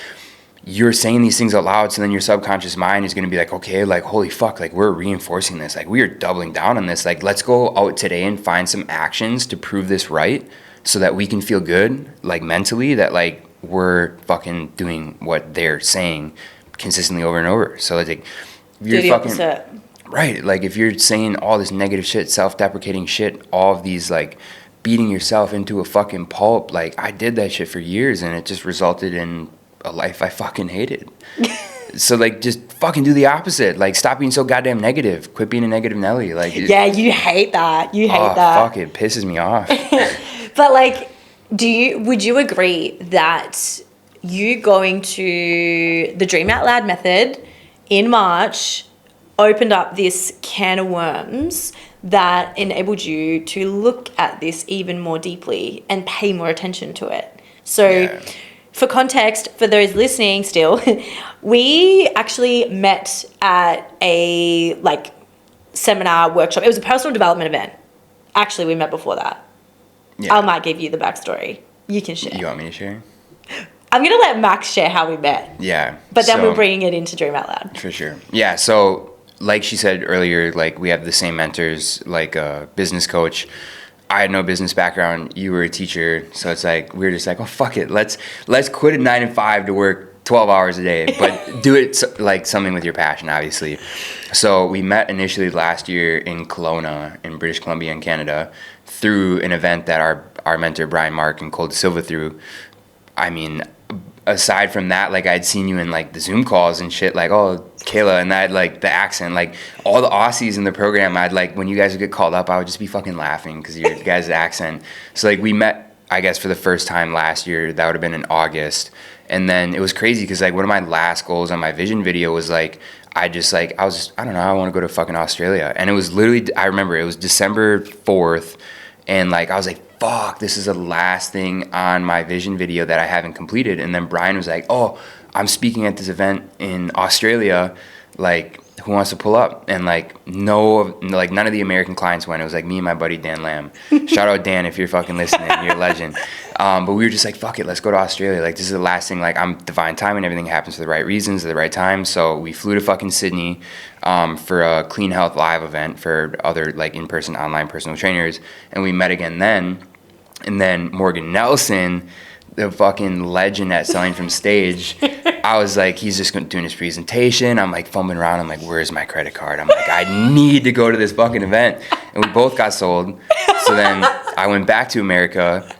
you're saying these things out loud, so then your subconscious mind is going to be like, okay, like, holy fuck, like we're reinforcing this. Like we are doubling down on this. Like let's go out today and find some actions to prove this right so that we can feel good, like mentally, that like we're fucking doing what they're saying consistently over and over. So like you're do the fucking opposite. Right. Like if you're saying all this negative shit, self-deprecating shit, all of these like beating yourself into a fucking pulp, like I did that shit for years and it just resulted in a life I fucking hated. So like just fucking do the opposite. Like stop being so goddamn negative. Quit being a negative Nelly. Like Yeah, you hate that. You hate that. Fuck, it pisses me off. But like, would you agree that you going to the Dream Out Loud method in March opened up this can of worms that enabled you to look at this even more deeply and pay more attention to it? So Yeah. For context, for those listening still, we actually met at a like seminar workshop. It was a personal development event. Actually, we met before that. Yeah. I might give you the backstory. You can share. You want me to share? I'm going to let Max share how we met. Yeah. But then so, we're bringing it into Dream Out Loud. For sure. Yeah. So like she said earlier, like we have the same mentors, like a business coach. I had no business background. You were a teacher. So it's like, we were just like, oh, fuck it. Let's quit at 9 to 5 to work 12 hours a day, but do it like something with your passion, obviously. So we met initially last year in Kelowna in British Columbia in Canada through an event that our mentor Brian Mark and Cole Silva threw. I mean, aside from that, like I'd seen you in like the Zoom calls and shit, like, oh, Kayla, and that like the accent, like all the Aussies in the program, I'd like, when you guys would get called up, I would just be fucking laughing because your guys' accent. So like we met, I guess, for the first time last year. That would have been in August. And then it was crazy because like one of my last goals on my vision video was like, I don't know, I want to go to fucking Australia. And it was literally, I remember it was December 4th. And like, I was like, fuck, this is the last thing on my vision video that I haven't completed. And then Brian was like, oh, I'm speaking at this event in Australia. Like, who wants to pull up? And like, none of the American clients went. It was like me and my buddy Dan Lamb. Shout out Dan if you're fucking listening. You're a legend. But we were just like, fuck it, let's go to Australia. Like, this is the last thing. Like, I'm divine timing. Everything happens for the right reasons at the right time. So we flew to fucking Sydney for a Clean Health Live event for other like in-person, online personal trainers. And we met again then. And then Morgan Nelson, the fucking legend at Selling from Stage, I was like, he's just doing his presentation. I'm like fumbling around. I'm like, where's my credit card? I'm like, I need to go to this fucking event. And we both got sold. So then I went back to America.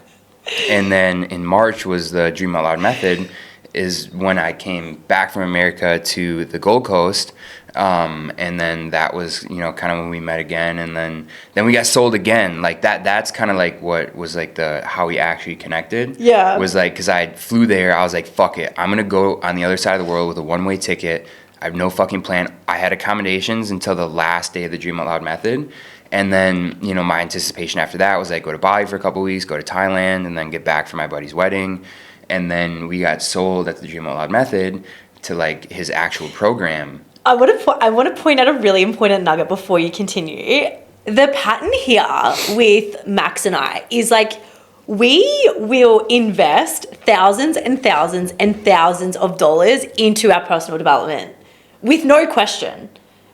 And then in March was the Dream Out Loud method, is when I came back from America to the Gold Coast. And then that was, you know, kind of when we met again. And then we got sold again. Like that's kind of like what was like how we actually connected. Yeah. Was like, cause I flew there. I was like, fuck it. I'm going to go on the other side of the world with a one-way ticket. I have no fucking plan. I had accommodations until the last day of the Dream Out Loud method. And then, you know, my anticipation after that was like go to Bali for a couple of weeks, go to Thailand, and then get back for my buddy's wedding. And then we got sold at the Dream Out Loud method to like his actual program. I want to point out a really important nugget before you continue. The pattern here with Max and I is like, we will invest thousands and thousands and thousands of dollars into our personal development with no question,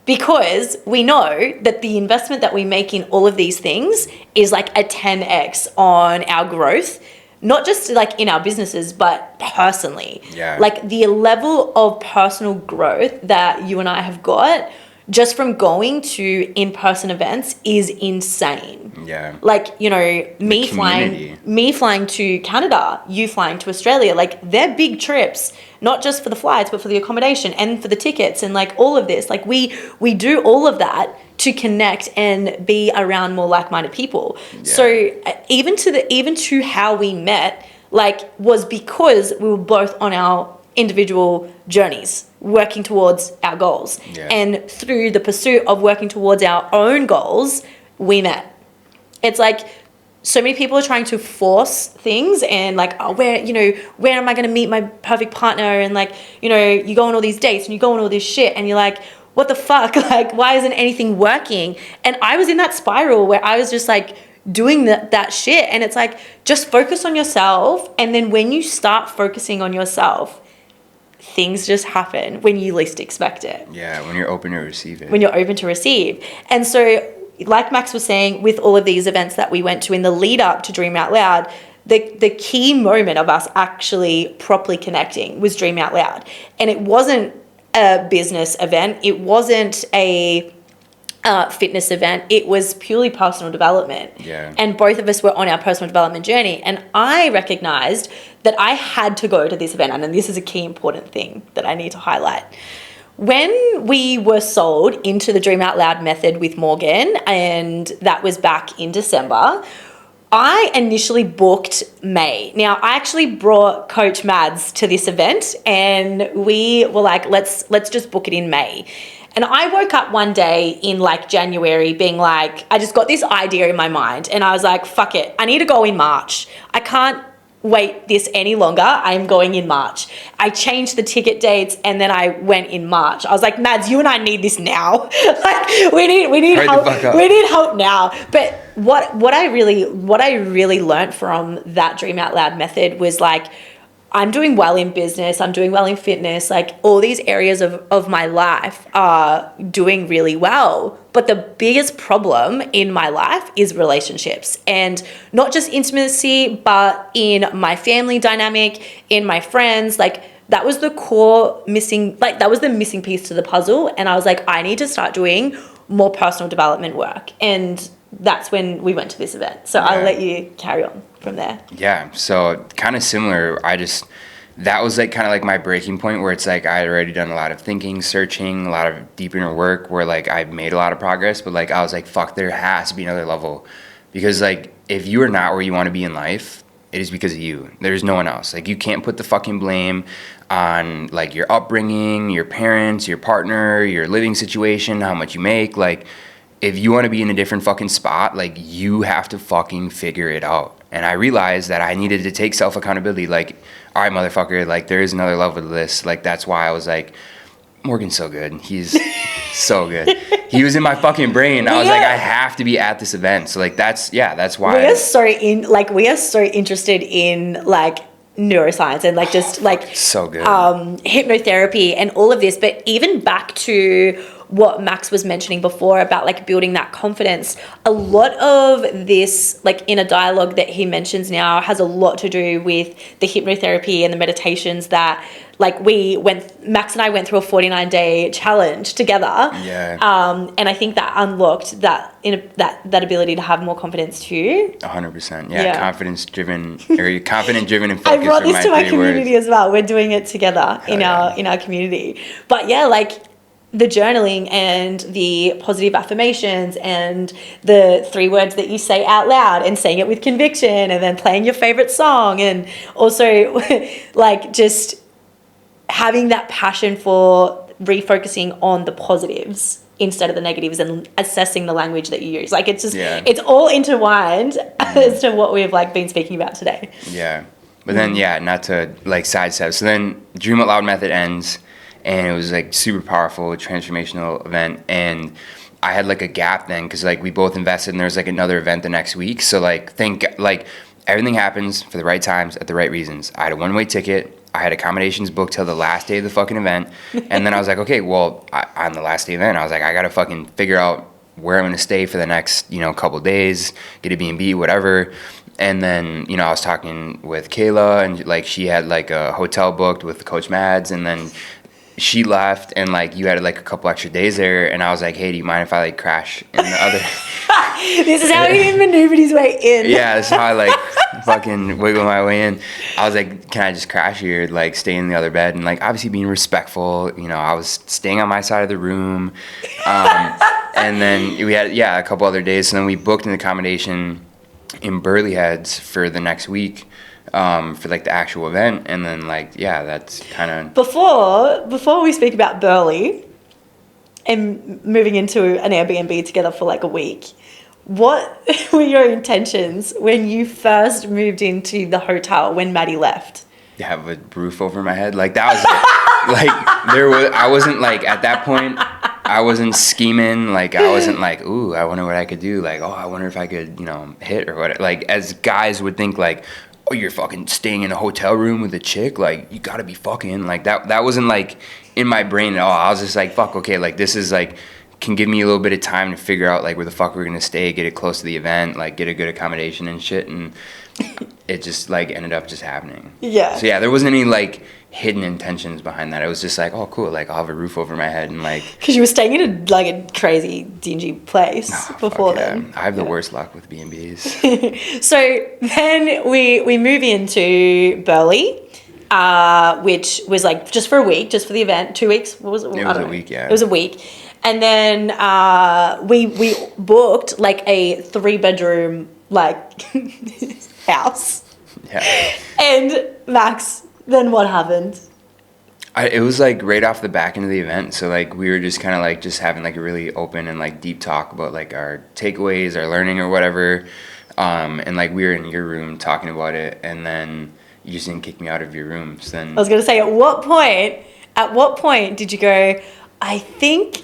because we know that the investment that we make in all of these things is like a 10x on our growth, not just like in our businesses, but personally. Yeah. Like the level of personal growth that you and I have got just from going to in-person events is insane. Yeah. Like, you know, me flying to Canada, you flying to Australia, like they're big trips, not just for the flights, but for the accommodation and for the tickets and like all of this. Like we do all of that to connect and be around more like-minded people. Yeah. So even to how we met, like was because we were both on our individual journeys working towards our goals. Yeah. And through the pursuit of working towards our own goals, we met. It's like so many people are trying to force things and like, oh, where am I going to meet my perfect partner? And like, you go on all these dates and you go on all this shit and you're like, what the fuck? Like, why isn't anything working? And I was in that spiral where I was just like doing that shit. And it's like, just focus on yourself. And then when you start focusing on yourself, things just happen when you least expect it. Yeah, when you're open to receive it. When you're open to receive. And so, like Max was saying, with all of these events that we went to in the lead up to Dream Out Loud, the key moment of us actually properly connecting was Dream Out Loud. And it wasn't a business event. It wasn't a fitness event. It was purely personal development. Yeah. And both of us were on our personal development journey. And I recognized that I had to go to this event. And this is a key important thing that I need to highlight. When we were sold into the Dream Out Loud method with Morgan, and that was back in December, I initially booked May. Now, I actually brought Coach Mads to this event and we were like, let's just book it in May. And I woke up one day in like January being like, I just got this idea in my mind and I was like, fuck it, I need to go in March. I can't wait this any longer. I'm going in March. I changed the ticket dates and then I went in March. I was like, Mads, you and I need this now. Like we need help. We need help now. But what I really learned from that Dream Out Loud method was like, I'm doing well in business, I'm doing well in fitness, like all these areas of my life are doing really well. But the biggest problem in my life is relationships, and not just intimacy, but in my family dynamic, in my friends, like that was the core missing, like that was the missing piece to the puzzle. And I was like, I need to start doing more personal development work. And that's when we went to this event. So I'll let you carry on from there. Yeah, so kind of similar. That was like kind of like my breaking point where it's like I had already done a lot of thinking, searching, a lot of deep inner work where like I made a lot of progress, but like I was like, fuck, there has to be another level. Because like if you are not where you want to be in life, it is because of you. There's no one else. Like you can't put the fucking blame on like your upbringing, your parents, your partner, your living situation, how much you make. Like if you want to be in a different fucking spot, like you have to fucking figure it out. And I realized that I needed to take self-accountability. Like, all right, motherfucker, like there is another level to this. Like that's why I was like, Morgan's so good. He's so good. He was in my fucking brain. I was like, I have to be at this event. So like that's why we are so interested in like neuroscience and like just like so good hypnotherapy and all of this. But even back to what Max was mentioning before about like building that confidence, a lot of this like inner dialogue that he mentions now has a lot to do with the hypnotherapy and the meditations that like Max and I went through a 49-day challenge together. Yeah. And I think that unlocked that ability to have more confidence too. 100%. Yeah. Confident driven and focused. I brought this to my community as well. We're doing it together in our community. But yeah, like the journaling and the positive affirmations and the 3 words that you say out loud and saying it with conviction and then playing your favorite song, and also like just having that passion for refocusing on the positives instead of the negatives and assessing the language that you use. Like it's just, it's all intertwined as to what we've like been speaking about today. Yeah. But then, not to like sidestep. So then Dream Out Loud method ends. And it was like super powerful, transformational event. And I had like a gap then because like we both invested and there was like another event the next week. So like everything happens for the right times at the right reasons. I had a one-way ticket. I had accommodations booked till the last day of the fucking event. And then I was like, okay, well, on the last day of the event, I was like, I got to fucking figure out where I'm going to stay for the next, couple days, get a B&B, whatever. And then, I was talking with Kayla and like she had like a hotel booked with Coach Mads, and then she left and like you had like a couple extra days there, and I was like, hey, do you mind if I like crash in the other This is how he maneuvered his way in. Yeah, this is how I like fucking wiggle my way in. I was like, can I just crash here, like stay in the other bed? And like obviously being respectful, I was staying on my side of the room. And then we had a couple other days, so then we booked an accommodation in Burley Heads for the next week. for like the actual event. And then like, yeah, that's kind of... Before we speak about Burley and moving into an Airbnb together for like a week, what were your intentions when you first moved into the hotel when Maddie left? To have a roof over my head. Like that was I wasn't like, at that point, I wasn't scheming. Like I wasn't like, ooh, I wonder what I could do. Like, oh, I wonder if I could, hit or what. Like as guys would think like, oh, you're fucking staying in a hotel room with a chick. Like you gotta be fucking. Like that wasn't like in my brain at all. I was just like, fuck, okay, like this is like, can give me a little bit of time to figure out like where the fuck we're gonna stay, get it close to the event, like get a good accommodation and shit. And it just like ended up just happening. Yeah. So yeah, there wasn't any like hidden intentions behind that. It was just like, oh cool, like I'll have a roof over my head and like... Because you were staying in a crazy dingy place before then. I have the worst luck with B&Bs. So then we move into Burley, which was like just for a week, just for the event. 2 weeks? What was it? It was a week, yeah. It was a week. And then we booked like a 3-bedroom like house. Yeah. And Max, then what happened? It was like right off the back end of the event. So like we were just kind of like just having like a really open and like deep talk about like our takeaways, our learning or whatever. And like we were in your room talking about it, and then you just didn't kick me out of your room. So then I was gonna say, at what point did you go, I think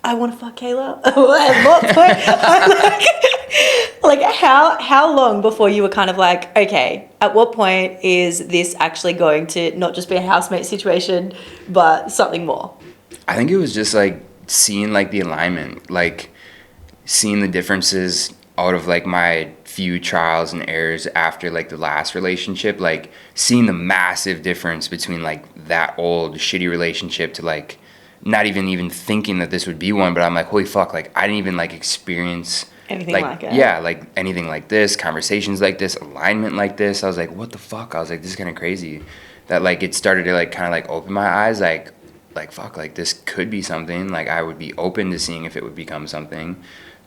I want to fuck Kayla? At what point? like how long before you were kind of like, okay, at what point is this actually going to not just be a housemate situation, but something more? I think it was just like seeing like the alignment, like seeing the differences out of like my few trials and errors after like the last relationship, like seeing the massive difference between like that old shitty relationship to like not even thinking that this would be one, but I'm like, holy fuck, like I didn't even like experience anything like it. Yeah, like anything like this, conversations like this, alignment like this. I was like, what the fuck? I was like, this is kind of crazy. That like it started to like kind of like open my eyes, like fuck, like this could be something. Like I would be open to seeing if it would become something.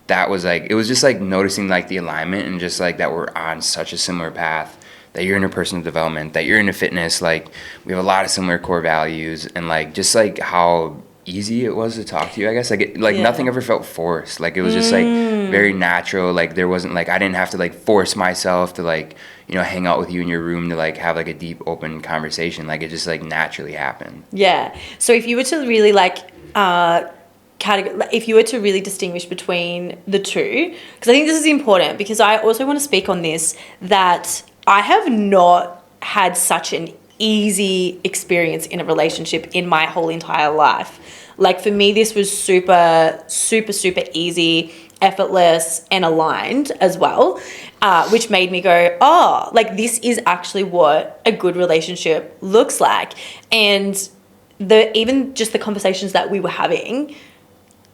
That was like, it was just like noticing like the alignment and just like that we're on such a similar path, that you're into personal development, that you're into fitness. Like we have a lot of similar core values, and like just like how easy it was to talk to you, I guess. Like nothing ever felt forced. Like it was just like very natural. Like there wasn't like, I didn't have to like force myself to like, hang out with you in your room to like have like a deep open conversation. Like it just like naturally happened. Yeah. So if you were to really like if you were to really distinguish between the two, because I think this is important, because I also want to speak on this, that I have not had such an easy experience in a relationship in my whole entire life. Like for me, this was super, super, super easy, effortless, and aligned as well, which made me go, oh, like this is actually what a good relationship looks like. And even just the conversations that we were having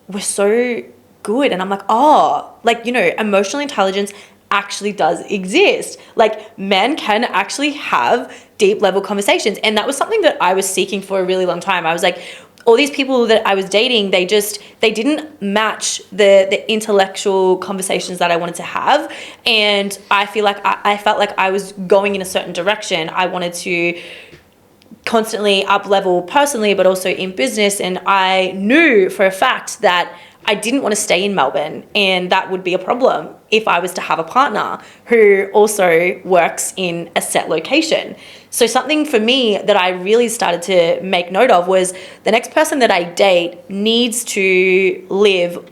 were so good. And I'm like, oh, like, emotional intelligence actually does exist. Like men can actually have deep level conversations. And that was something that I was seeking for a really long time. I was like, all these people that I was dating, they didn't match the intellectual conversations that I wanted to have. And I feel like I felt like I was going in a certain direction. I wanted to constantly up level personally, but also in business. And I knew for a fact that I didn't want to stay in Melbourne, and that would be a problem if I was to have a partner who also works in a set location. So something for me that I really started to make note of was the next person that I date needs to live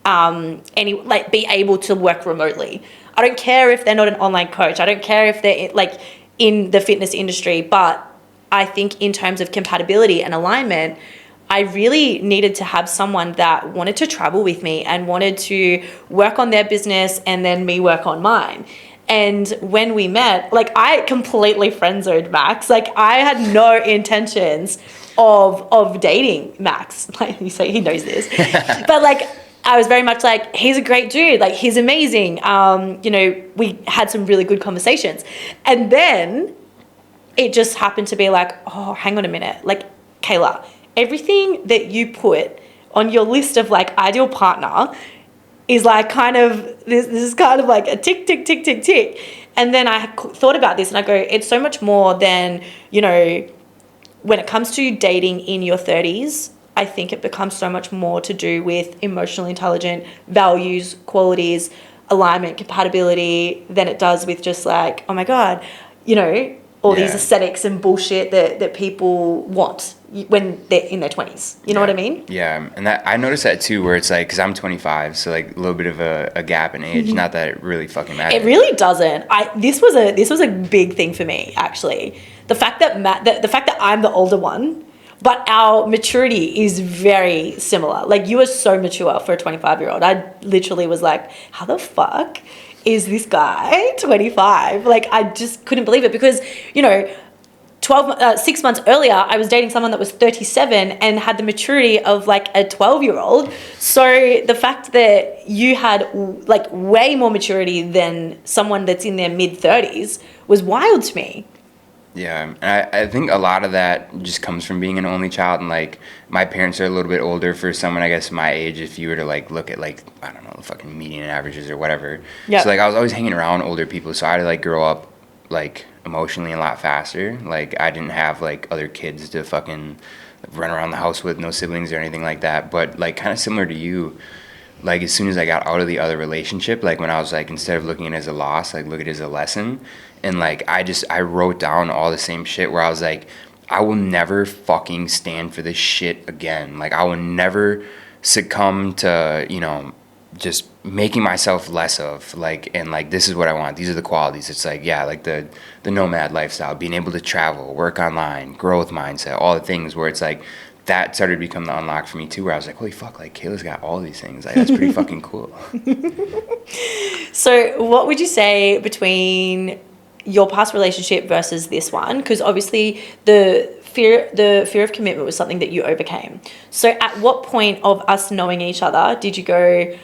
be able to work remotely. I don't care if they're not an online coach. I don't care if they're like in the fitness industry, but I think in terms of compatibility and alignment, I really needed to have someone that wanted to travel with me and wanted to work on their business and then me work on mine. And when we met, like I completely friend-zoned Max. Like I had no intentions of dating Max. Like you say, he knows this. But like I was very much like, he's a great dude. Like he's amazing. We had some really good conversations. And then it just happened to be like, oh, hang on a minute. Like, Kayla, everything that you put on your list of like ideal partner is like kind of, this is kind of like a tick, tick, tick, tick, tick. And then I thought about this and I go, it's so much more than, you know, when it comes to dating in your 30s, I think it becomes so much more to do with emotionally intelligent values, qualities, alignment, compatibility than it does with just like, oh my God, you know, all these aesthetics and bullshit that people want when they're in their 20s. You know what I mean? Yeah. And that I noticed that too, where it's like, because I'm 25, so like a little bit of a gap in age. Not that it really fucking matters. It really doesn't. This was a big thing for me, actually. The fact that the fact that I'm the older one, but our maturity is very similar. Like, you are so mature for a 25-year-old. I literally was like, how the fuck is this guy 25? Like, I just couldn't believe it because, you know, 6 months earlier, I was dating someone that was 37 and had the maturity of like a 12-year-old. So the fact that you had like way more maturity than someone that's in their mid-30s was wild to me. Yeah, and I think a lot of that just comes from being an only child, and like my parents are a little bit older for someone I guess my age. If you were to like look at like, I don't know, the fucking median averages or whatever. Yep. So like I was always hanging around older people, so I had to like grow up like emotionally a lot faster. Like I didn't have like other kids to fucking run around the house with, no siblings or anything like that. But like kind of similar to you, like as soon as I got out of the other relationship, like when I was like, instead of looking at it as a loss, like look at it as a lesson. And like I wrote down all the same shit where I was like, I will never fucking stand for this shit again. Like I will never succumb to, you know, just making myself less of, like, and like this is what I want, these are the qualities. It's like, yeah, like the nomad lifestyle, being able to travel, work online, growth mindset, all the things where it's like that started to become the unlock for me too, where I was like, holy fuck, like Kayla's got all these things, like that's pretty fucking cool. So what would you say between your past relationship versus this one? Because obviously the fear of commitment was something that you overcame. So at what point of us knowing each other did you go,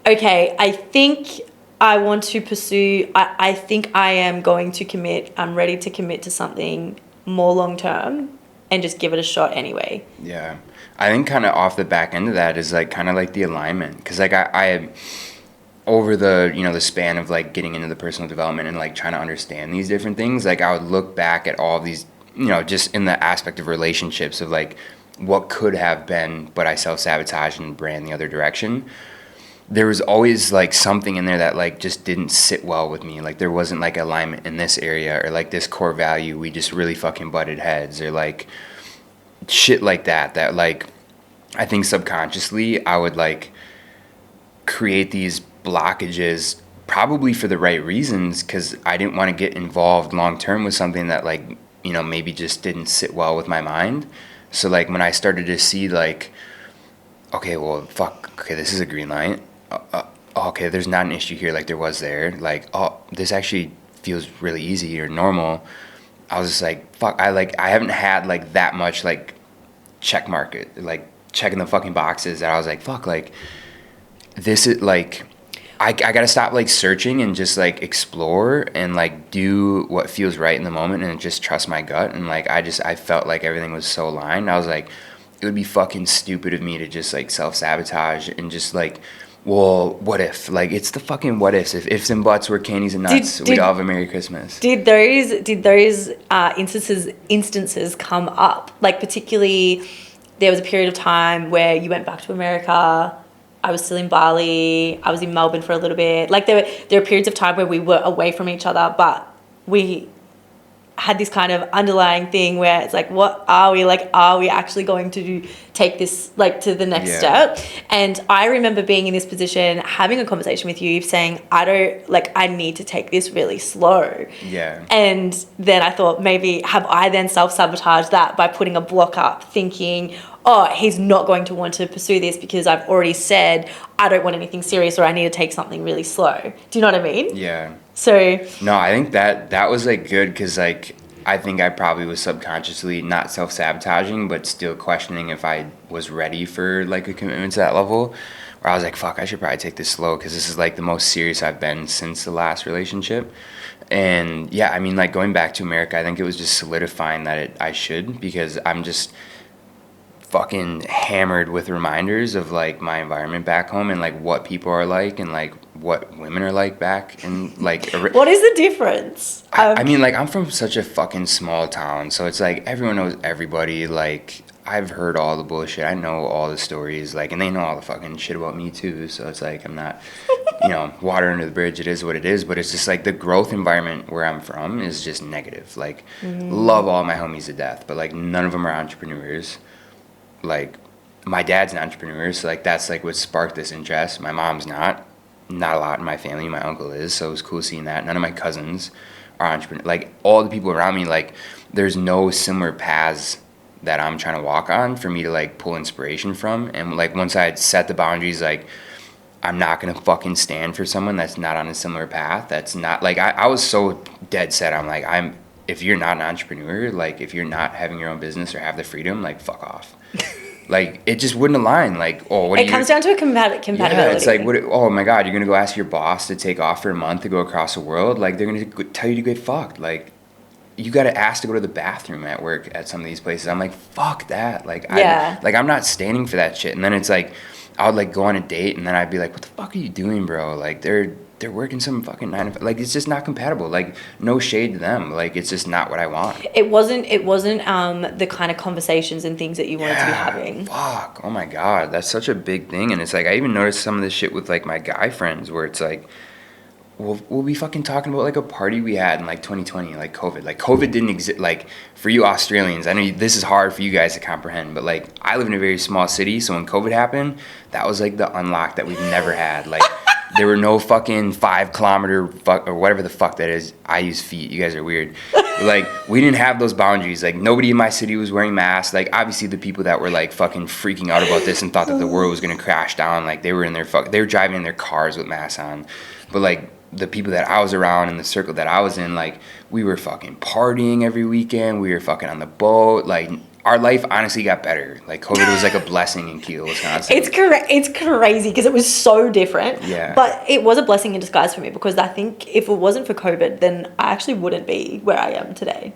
okay, I think I want to pursue, I think I am going to commit, I'm ready to commit to something more long term and just give it a shot anyway? Yeah, I think kind of off the back end of that is like kind of like the alignment, because like I over the, you know, the span of like getting into the personal development and like trying to understand these different things, like I would look back at all of these, you know, just in the aspect of relationships of like what could have been, but I self-sabotaged and ran the other direction. There was always like something in there that like just didn't sit well with me. Like there wasn't like alignment in this area, or like this core value, we just really fucking butted heads, or like shit like that like I think subconsciously I would like create these blockages, probably for the right reasons, because I didn't want to get involved long term with something that like, you know, maybe just didn't sit well with my mind. So like when I started to see like, okay, well fuck, okay, this is a green light, okay, there's not an issue here like there was there, like, oh, this actually feels really easy or normal. I was just like, fuck, I haven't had like that much like check market, like checking the fucking boxes, that I was like, fuck, like this is like, I gotta stop like searching and just like explore and like do what feels right in the moment and just trust my gut. And like I felt like everything was so aligned. I was like, it would be fucking stupid of me to just like self-sabotage and just like, well, what if? Like it's the fucking what ifs. If ifs and buts were candies and nuts, we'd all have a Merry Christmas. Did those instances come up? Like particularly, there was a period of time where you went back to America. I was still in Bali. I was in Melbourne for a little bit. Like there were periods of time where we were away from each other, but we had this kind of underlying thing where it's like, what are we? Like, are we actually going to take this like to the next step? And I remember being in this position, having a conversation with you, saying, I need to take this really slow. Yeah. And then I thought, maybe have I then self-sabotaged that by putting a block up, thinking, oh, he's not going to want to pursue this because I've already said I don't want anything serious, or I need to take something really slow. Do you know what I mean? Yeah. So no, I think that was like good, because like I think I probably was subconsciously not self-sabotaging, but still questioning if I was ready for like a commitment to that level, where I was like, fuck, I should probably take this slow, because this is like the most serious I've been since the last relationship. And yeah, I mean, like going back to America, I think it was just solidifying that I should, because I'm just fucking hammered with reminders of like my environment back home and like what people are like and like what women are like back in like What is the difference? I mean, like, I'm from such a fucking small town, so it's like everyone knows everybody. Like, I've heard all the bullshit. I know all the stories, like, and they know all the fucking shit about me too. So it's like I'm not, water under the bridge. It is what it is. But it's just like the growth environment where I'm from is just negative. Like, love all my homies to death, but like none of them are entrepreneurs. Like, my dad's an entrepreneur, so like that's like what sparked this interest. My mom's not. Not a lot in my family. My uncle is, so it was cool seeing that. None of my cousins are entrepreneurs. Like, all the people around me, like, there's no similar paths that I'm trying to walk on for me to like pull inspiration from. And like once I had set the boundaries, like, I'm not gonna fucking stand for someone that's not on a similar path. That's not like I was so dead set. I'm like, if you're not an entrepreneur, like if you're not having your own business or have the freedom, like fuck off. Like, it just wouldn't align. Like, oh, what? It comes down to a compatibility. Yeah, it's like, what? Oh my God, you're gonna go ask your boss to take off for a month to go across the world? Like, they're gonna tell you to get fucked. Like, you gotta ask to go to the bathroom at work at some of these places. I'm like, fuck that. Like, I'm not standing for that shit. And then it's like, I would like go on a date, and then I'd be like, what the fuck are you doing, bro? Like, they're working some fucking 9 to 5. Like, it's just not compatible. Like, no shade to them. Like, it's just not what I want. It wasn't the kind of conversations and things that you wanted to be having. Fuck. Oh my God. That's such a big thing. And it's like, I even noticed some of this shit with like my guy friends where it's like, we'll be fucking talking about like a party we had in like 2020, like COVID. Like, COVID didn't exist. Like, for you Australians, I know this is hard for you guys to comprehend, but like, I live in a very small city. So when COVID happened, that was like the unlock that we've never had. Like, there were no fucking 5 kilometer or whatever the fuck that is. I use feet. You guys are weird. But like, we didn't have those boundaries. Like, nobody in my city was wearing masks. Like, obviously the people that were like fucking freaking out about this and thought that the world was gonna crash down, like they were driving in their cars with masks on. But like, the people that I was around in the circle that I was in, like, we were fucking partying every weekend. We were fucking on the boat. Like, our life honestly got better. Like, COVID was like a blessing in Kiel, Wisconsin. It's correct. It's crazy because it was so different. Yeah. But it was a blessing in disguise for me because I think if it wasn't for COVID, then I actually wouldn't be where I am today.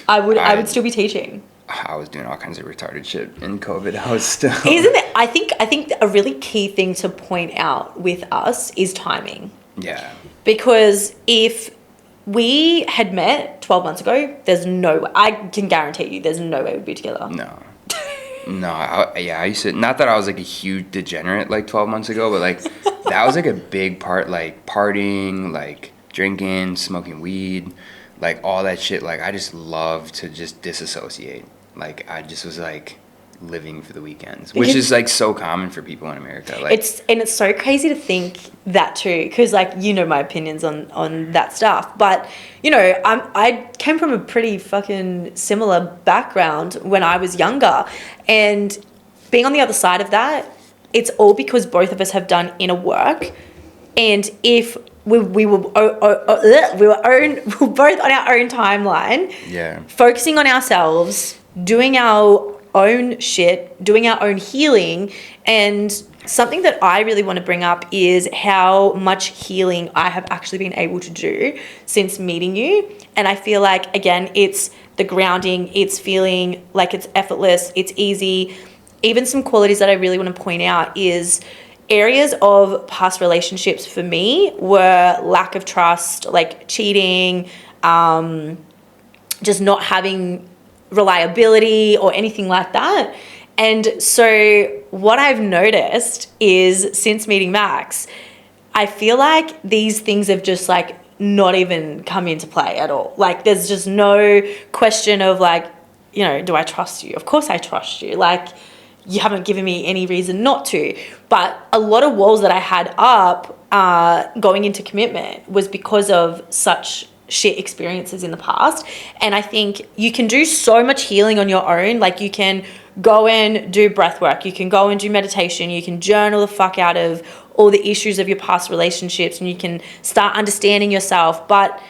I would still be teaching. I was doing all kinds of retarded shit in COVID. I was still. Isn't it? I think a really key thing to point out with us is timing. Yeah. Because if we had met 12 months ago, there's no way, I can guarantee you, there's no way we'd be together. No, I used to, not that I was like a huge degenerate like 12 months ago, but like that was like a big part, like partying, like drinking, smoking weed, like all that shit. Like, I just love to just disassociate. Like, I just was like living for the weekends, which is like so common for people in America. Like, it's so crazy to think that too, because like, my opinions on that stuff, but I came from a pretty fucking similar background when I was younger, and being on the other side of that, it's all because both of us have done inner work. And if we were both on our own timeline, focusing on ourselves, doing our own shit, doing our own healing. And something that I really want to bring up is how much healing I have actually been able to do since meeting you. And I feel like, again, it's the grounding, it's feeling like it's effortless, it's easy. Even some qualities that I really want to point out is areas of past relationships for me were lack of trust, like cheating, just not having reliability or anything like that. And so what I've noticed is since meeting Max, I feel like these things have just like not even come into play at all. Like, there's just no question of like, do I trust you? Of course I trust you. Like, you haven't given me any reason not to. But a lot of walls that I had up going into commitment was because of such shit experiences in the past. And I think you can do so much healing on your own. Like, you can go and do breath work, you can go and do meditation, you can journal the fuck out of all the issues of your past relationships, and you can start understanding yourself. But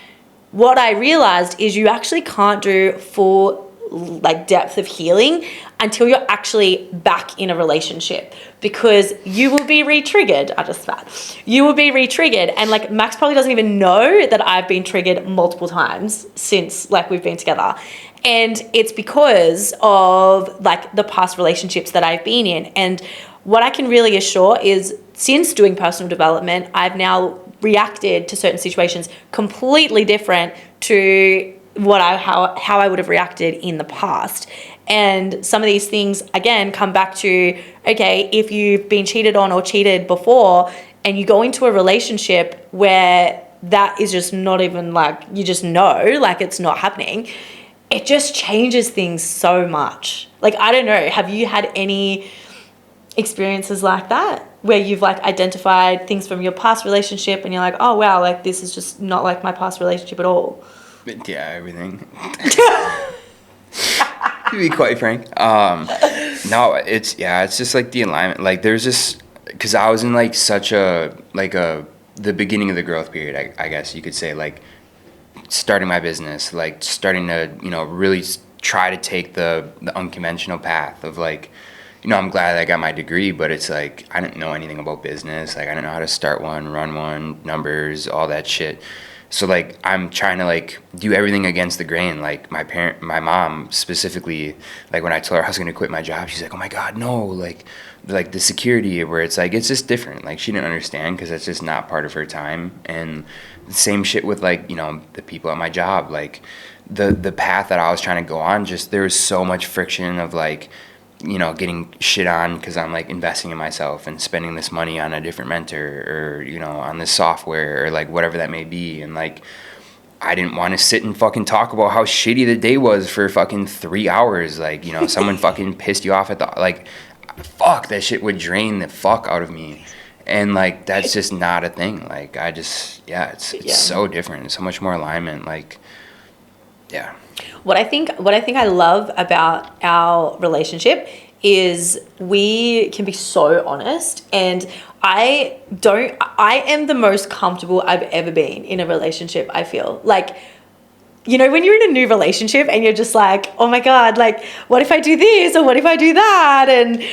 what I realized is you actually can't do full like depth of healing until you're actually back in a relationship, because you will be re-triggered. I just spat. You will be re-triggered, and like Max probably doesn't even know that I've been triggered multiple times since like we've been together. And it's because of like the past relationships that I've been in. And what I can really assure is, since doing personal development, I've now reacted to certain situations completely different to how I would have reacted in the past. And some of these things, again, come back to, okay, if you've been cheated on or cheated before and you go into a relationship where that is just not even like, you just know, like it's not happening, it just changes things so much. Like, I don't know, have you had any experiences like that where you've like identified things from your past relationship and you're like, oh wow, like this is just not like my past relationship at all? Yeah, everything. To be quite frank. No, it's just like the alignment. Like there's just, because I was in like such a, the beginning of the growth period, I guess you could say, like starting my business, like starting to, really try to take the unconventional path of like, I'm glad I got my degree, but it's like, I didn't know anything about business. Like I didn't know how to start one, run one, numbers, all that shit. So like, I'm trying to like do everything against the grain. Like my mom specifically, like when I told her I was going to quit my job, she's like, oh my God, no. Like the security, where it's like, it's just different. Like she didn't understand because that's just not part of her time. And the same shit with like, the people at my job, like the path that I was trying to go on, just there was so much friction of like, getting shit on because I'm like investing in myself and spending this money on a different mentor or, on this software or like whatever that may be. And like, I didn't want to sit and fucking talk about how shitty the day was for fucking 3 hours. Like, someone fucking pissed you off at like, fuck, that shit would drain the fuck out of me. And like, that's just not a thing. Like, it's so different. It's so much more alignment. Like, yeah. What I think I love about our relationship is we can be so honest, and I am the most comfortable I've ever been in a relationship. I feel like, when you're in a new relationship and you're just like, oh my God, like what if I do this or what if I do that and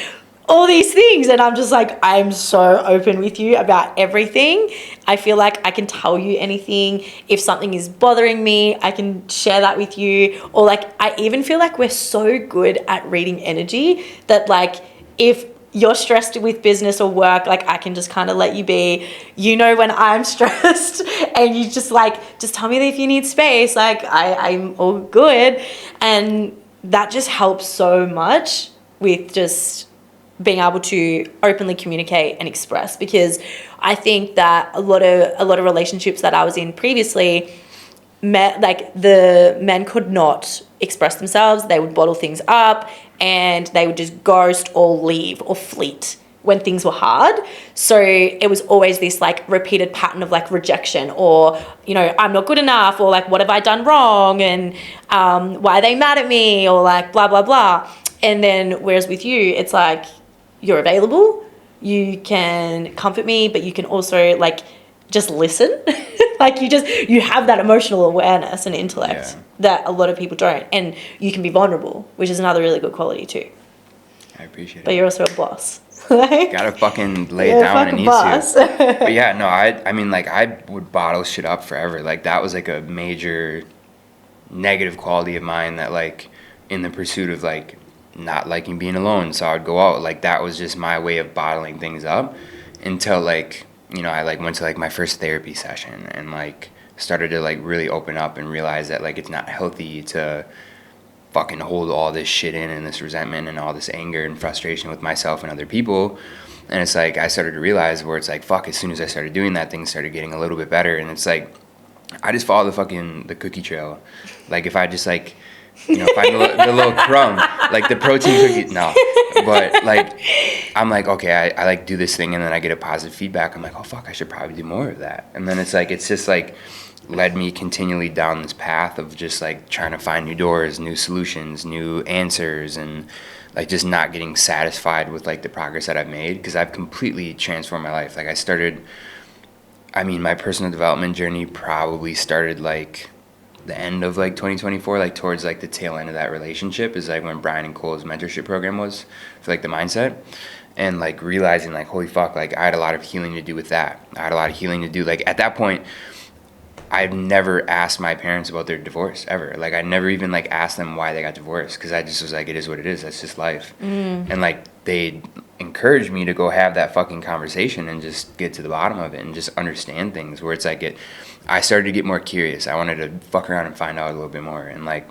all these things, and I'm just like, I'm so open with you about everything. I feel like I can tell you anything. If something is bothering me, I can share that with you. Or like, I even feel like we're so good at reading energy that like, if you're stressed with business or work, like I can just kind of let you be, when I'm stressed, and you just like, just tell me if you need space. Like I'm all good. And that just helps so much with just being able to openly communicate and express, because I think that a lot of relationships that I was in previously, the men could not express themselves. They would bottle things up and they would just ghost or leave or fleet when things were hard. So it was always this like repeated pattern of like rejection, or I'm not good enough, or like what have I done wrong, and why are they mad at me, or like blah blah blah. And then whereas with you, it's like, you're available, you can comfort me, but you can also like just listen. Like you have that emotional awareness and intellect that a lot of people don't, and you can be vulnerable, which is another really good quality too. I appreciate it. But you're also a boss. Like, gotta fucking lay it down when it needs to. But yeah, no, I mean like I would bottle shit up forever. Like that was like a major negative quality of mine, that like in the pursuit of like not liking being alone, so I would go out. Like that was just my way of bottling things up until like, I like went to like my first therapy session and like started to like really open up and realize that like it's not healthy to fucking hold all this shit in and this resentment and all this anger and frustration with myself and other people. And it's like I started to realize where it's like, fuck, as soon as I started doing that, things started getting a little bit better. And it's like I just follow the cookie trail. Like if I just like find the little crumb, like the protein cookie. No, but like, I'm like, okay, I like do this thing, and then I get a positive feedback. I'm like, oh fuck, I should probably do more of that. And then it's like, it's just like led me continually down this path of just like trying to find new doors, new solutions, new answers, and like just not getting satisfied with like the progress that I've made, because I've completely transformed my life. Like my personal development journey probably started like the end of like 2024, like towards like the tail end of that relationship, is like when Brian and Cole's mentorship program was for like the mindset, and like realizing like, holy fuck, like I had a lot of healing to do with that. I had a lot of healing to do. Like at that point, I've never asked my parents about their divorce ever. Like I never even like asked them why they got divorced, because I just was like, it is what it is. That's just life. And like they encouraged me to go have that fucking conversation and just get to the bottom of it and just understand things. Where it's like I started to get more curious. I wanted to fuck around and find out a little bit more, and like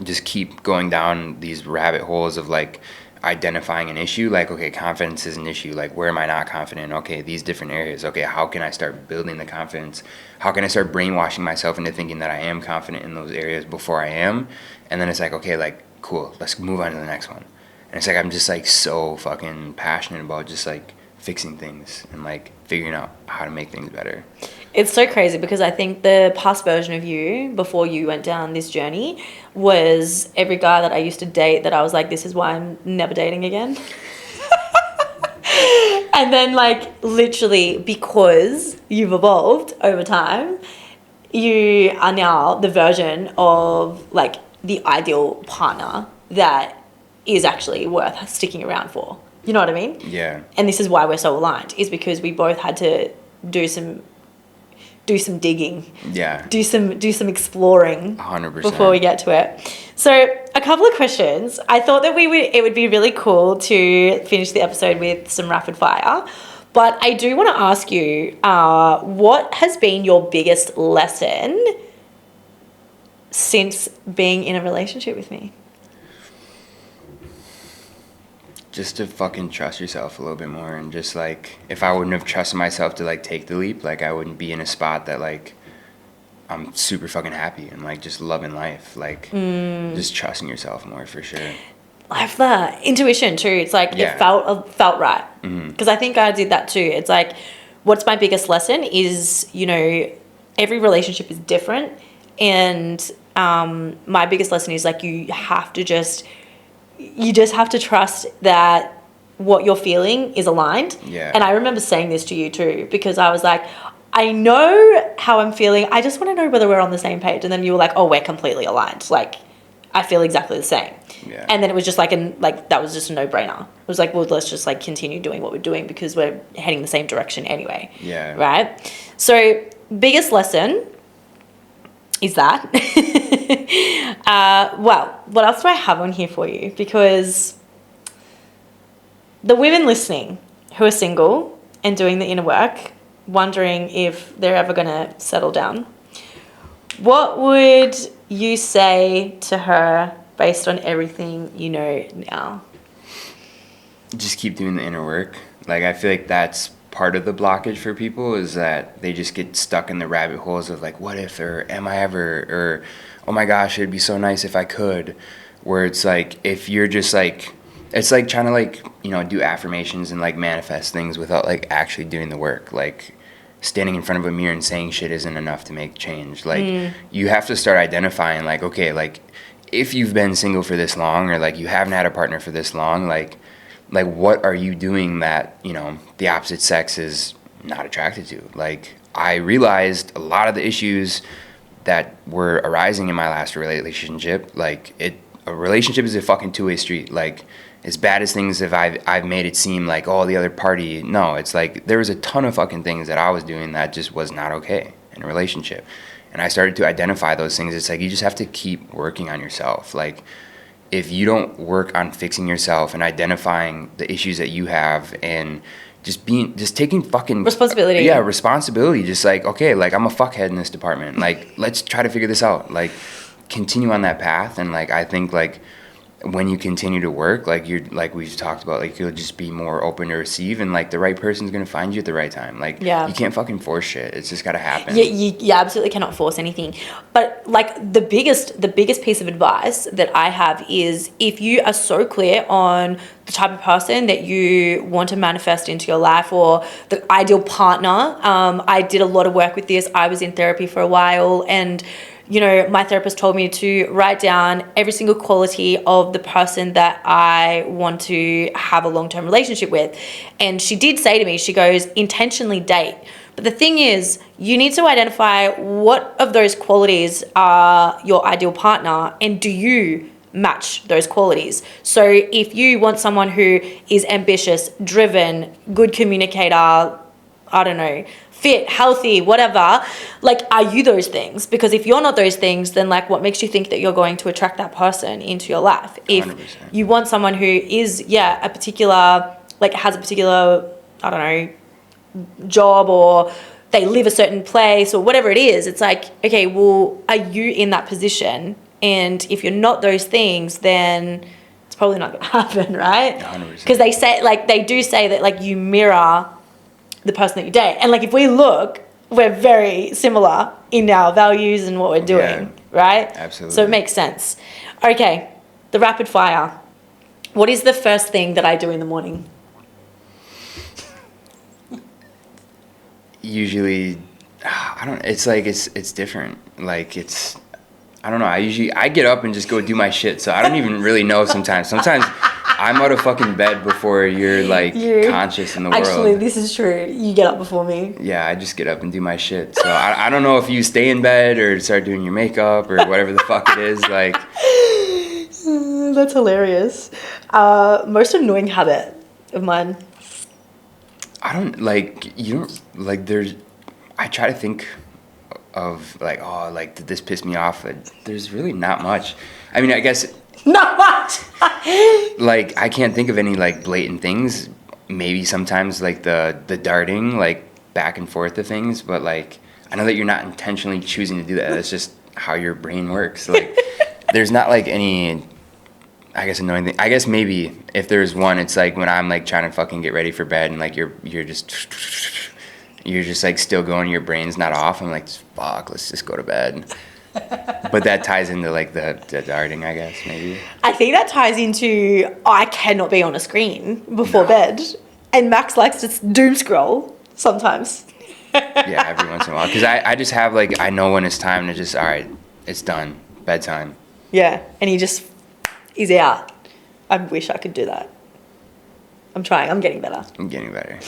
just keep going down these rabbit holes of like identifying an issue. Like, okay, confidence is an issue. Like, where am I not confident? Okay, these different areas. Okay, how can I start building the confidence? How can I start brainwashing myself into thinking that I am confident in those areas before I am? And then it's like, okay, like, cool, let's move on to the next one. And it's like I'm just like so fucking passionate about just like fixing things and like figuring out how to make things better. It's so crazy because I think the past version of you before you went down this journey was every guy that I used to date that I was like, this is why I'm never dating again. And then like literally because you've evolved over time, you are now the version of like the ideal partner that is actually worth sticking around for. You know what I mean? Yeah. And this is why we're so aligned, is because we both had to do some digging. Yeah. Do some exploring 100%. before we get to it. So a couple of questions. I thought that it would be really cool to finish the episode with some rapid fire. But I do want to ask you, what has been your biggest lesson since being in a relationship with me? Just to fucking trust yourself a little bit more, and just like if I wouldn't have trusted myself to like take the leap, like I wouldn't be in a spot that like I'm super fucking happy and like just loving life. Like just trusting yourself more for sure. I have that intuition too. It's like it felt right, because I think I did that too. It's like, what's my biggest lesson is, you know, every relationship is different, and my biggest lesson is like you just have to trust that what you're feeling is aligned. Yeah. And I remember saying this to you too, because I was like, I know how I'm feeling. I just want to know whether we're on the same page. And then you were like, oh, we're completely aligned. Like, I feel exactly the same. Yeah. And then it was just like, that was just a no-brainer. It was like, well, let's just like continue doing what we're doing because we're heading the same direction anyway. Yeah. Right? So biggest lesson is that. Well, what else do I have on here for you? Because the women listening who are single and doing the inner work, wondering if they're ever going to settle down, what would you say to her based on everything you know now? Just keep doing the inner work. Like I feel like that's part of the blockage for people, is that they just get stuck in the rabbit holes of like, what if, or am I ever, or oh my gosh, it'd be so nice if I could. Where it's like, if you're just like, it's like trying to like, you know, do affirmations and like manifest things without like actually doing the work. Like standing in front of a mirror and saying shit isn't enough to make change. Like you have to start identifying like, okay, like if you've been single for this long, or like you haven't had a partner for this long, like what are you doing that, you know, the opposite sex is not attracted to? Like I realized a lot of the issues that were arising in my last relationship, like a relationship is a fucking two-way street. Like as bad as things if I've made it seem like, oh, the other party, no, it's like there was a ton of fucking things that I was doing that just was not okay in a relationship. And I started to identify those things. It's like you just have to keep working on yourself. Like if you don't work on fixing yourself and identifying the issues that you have and just taking fucking responsibility. Yeah, responsibility. Just like, okay, like I'm a fuckhead in this department. Like let's try to figure this out. Like continue on that path. And like I think like when you continue to work, like you're like we've talked about, like you'll just be more open to receive, and like the right person's gonna find you at the right time. Like you can't fucking force shit. It's just gotta happen. Yeah, you absolutely cannot force anything. But like the biggest piece of advice that I have is, if you are so clear on the type of person that you want to manifest into your life, or the ideal partner. I did a lot of work with this. I was in therapy for a while, and you know, my therapist told me to write down every single quality of the person that I want to have a long-term relationship with. And she did say to me, she goes, intentionally date, But the thing is, you need to identify what of those qualities are your ideal partner, and do you match those qualities? So if you want someone who is ambitious, driven, good communicator, I don't know, fit, healthy, whatever, like, are you those things? Because if you're not those things, then like, what makes you think that you're going to attract that person into your life? If 100%. you want someone who is, a particular, like, has a particular, I don't know, job, or they live a certain place, or whatever it is, it's like, okay, well, are you in that position? And if you're not those things, then it's probably not going to happen, right? 100%. Because they do say that, like, you mirror the person that you date. And like, if we look, we're very similar in our values and what we're doing, right? Absolutely. So it makes sense. Okay, the rapid fire. What is the first thing that I do in the morning? Usually, it's different. Like, I don't know. I get up and just go do my shit. So I don't even really know sometimes. Sometimes I'm out of fucking bed before you're like conscious in the world. Actually, this is true. You get up before me. Yeah, I just get up and do my shit. So I don't know if you stay in bed or start doing your makeup or whatever the fuck it is. Like, that's hilarious. Most annoying habit of mine. I don't like, you don't like, I try to think of like, oh, like, did this piss me off? There's really not much. I mean, I guess not much. like, I can't think of any like blatant things. Maybe sometimes like the darting like back and forth of things, but like, I know that you're not intentionally choosing to do that. That's just how your brain works. Like, there's not like any, I guess, annoying thing. I guess maybe if there's one, it's like when I'm like trying to fucking get ready for bed and like you're just like still going, your brain's not off. I'm like, fuck, let's just go to bed. But that ties into like the darting, I guess, maybe. I think that ties into, I cannot be on a screen before bed. And Max likes to doom scroll sometimes. Yeah, every once in a while. Because I just have like, I know when it's time to just, all right, it's done, bedtime. Yeah, and he's out. I wish I could do that. I'm trying. I'm getting better. I'm getting better.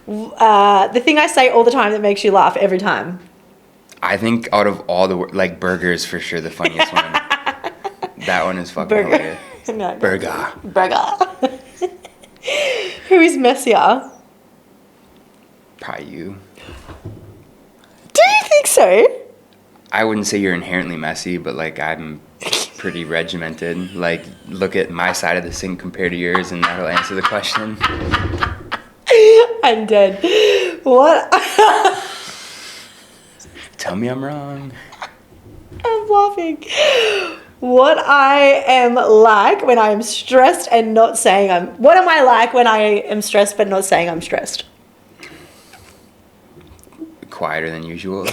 The thing I say all the time that makes you laugh every time. I think out of all the, like, burgers for sure, the funniest one. That one is fucking hilarious. No, Burger. Who is messier? Probably you. Do you think so? I wouldn't say you're inherently messy, but like, I'm pretty regimented. Like, look at my side of the sink compared to yours, and that'll answer the question. I'm dead. What? Tell me I'm wrong. I'm laughing. What I am like when I am stressed and not saying what am I like when I am stressed but not saying I'm stressed? Quieter than usual.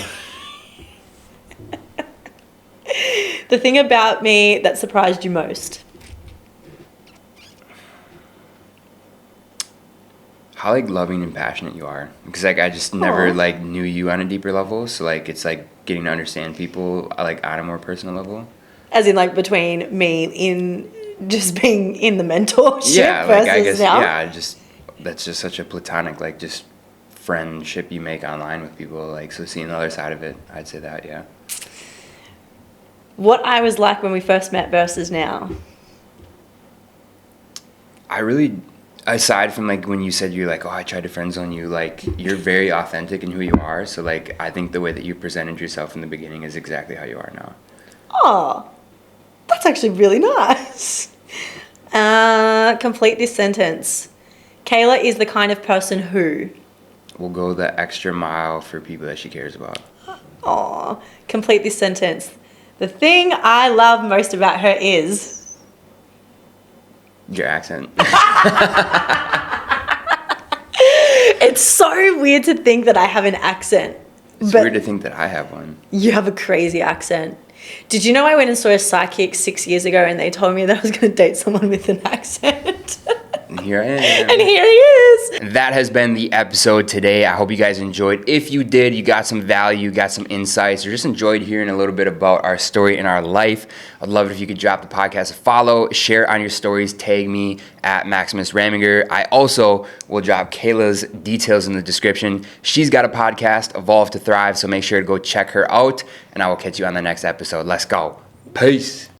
The thing about me that surprised you most? How like loving and passionate you are, because like I just never like knew you on a deeper level, so like it's like getting to understand people like on a more personal level. As in like between me in just being in the mentorship like I versus guess now? just that's just such a platonic like just friendship you make online with people, like, so seeing the other side of it, I'd say that. Yeah. What I was like when we first met versus now? I really, aside from like when you said you're like, oh, I tried to friend zone you, like you're very authentic in who you are. So like I think the way that you presented yourself in the beginning is exactly how you are now. Oh, that's actually really nice. Complete this sentence. Kayla is the kind of person who will go the extra mile for people that she cares about. Oh, complete this sentence. The thing I love most about her is your accent. It's so weird to think that I have an accent. It's weird to think that I have one. You have a crazy accent. Did you know I went and saw a psychic 6 years ago and they told me that I was going to date someone with an accent? And here I am. And here he is. That has been the episode today. I hope you guys enjoyed. If you did, you got some value, got some insights, or just enjoyed hearing a little bit about our story in our life, I'd love it if you could drop the podcast a follow, share on your stories, tag me at Maximus Raminger. I also will drop Kayla's details in the description. She's got a podcast, Evolve to Thrive, so make sure to go check her out, and I will catch you on the next episode. Let's go. Peace.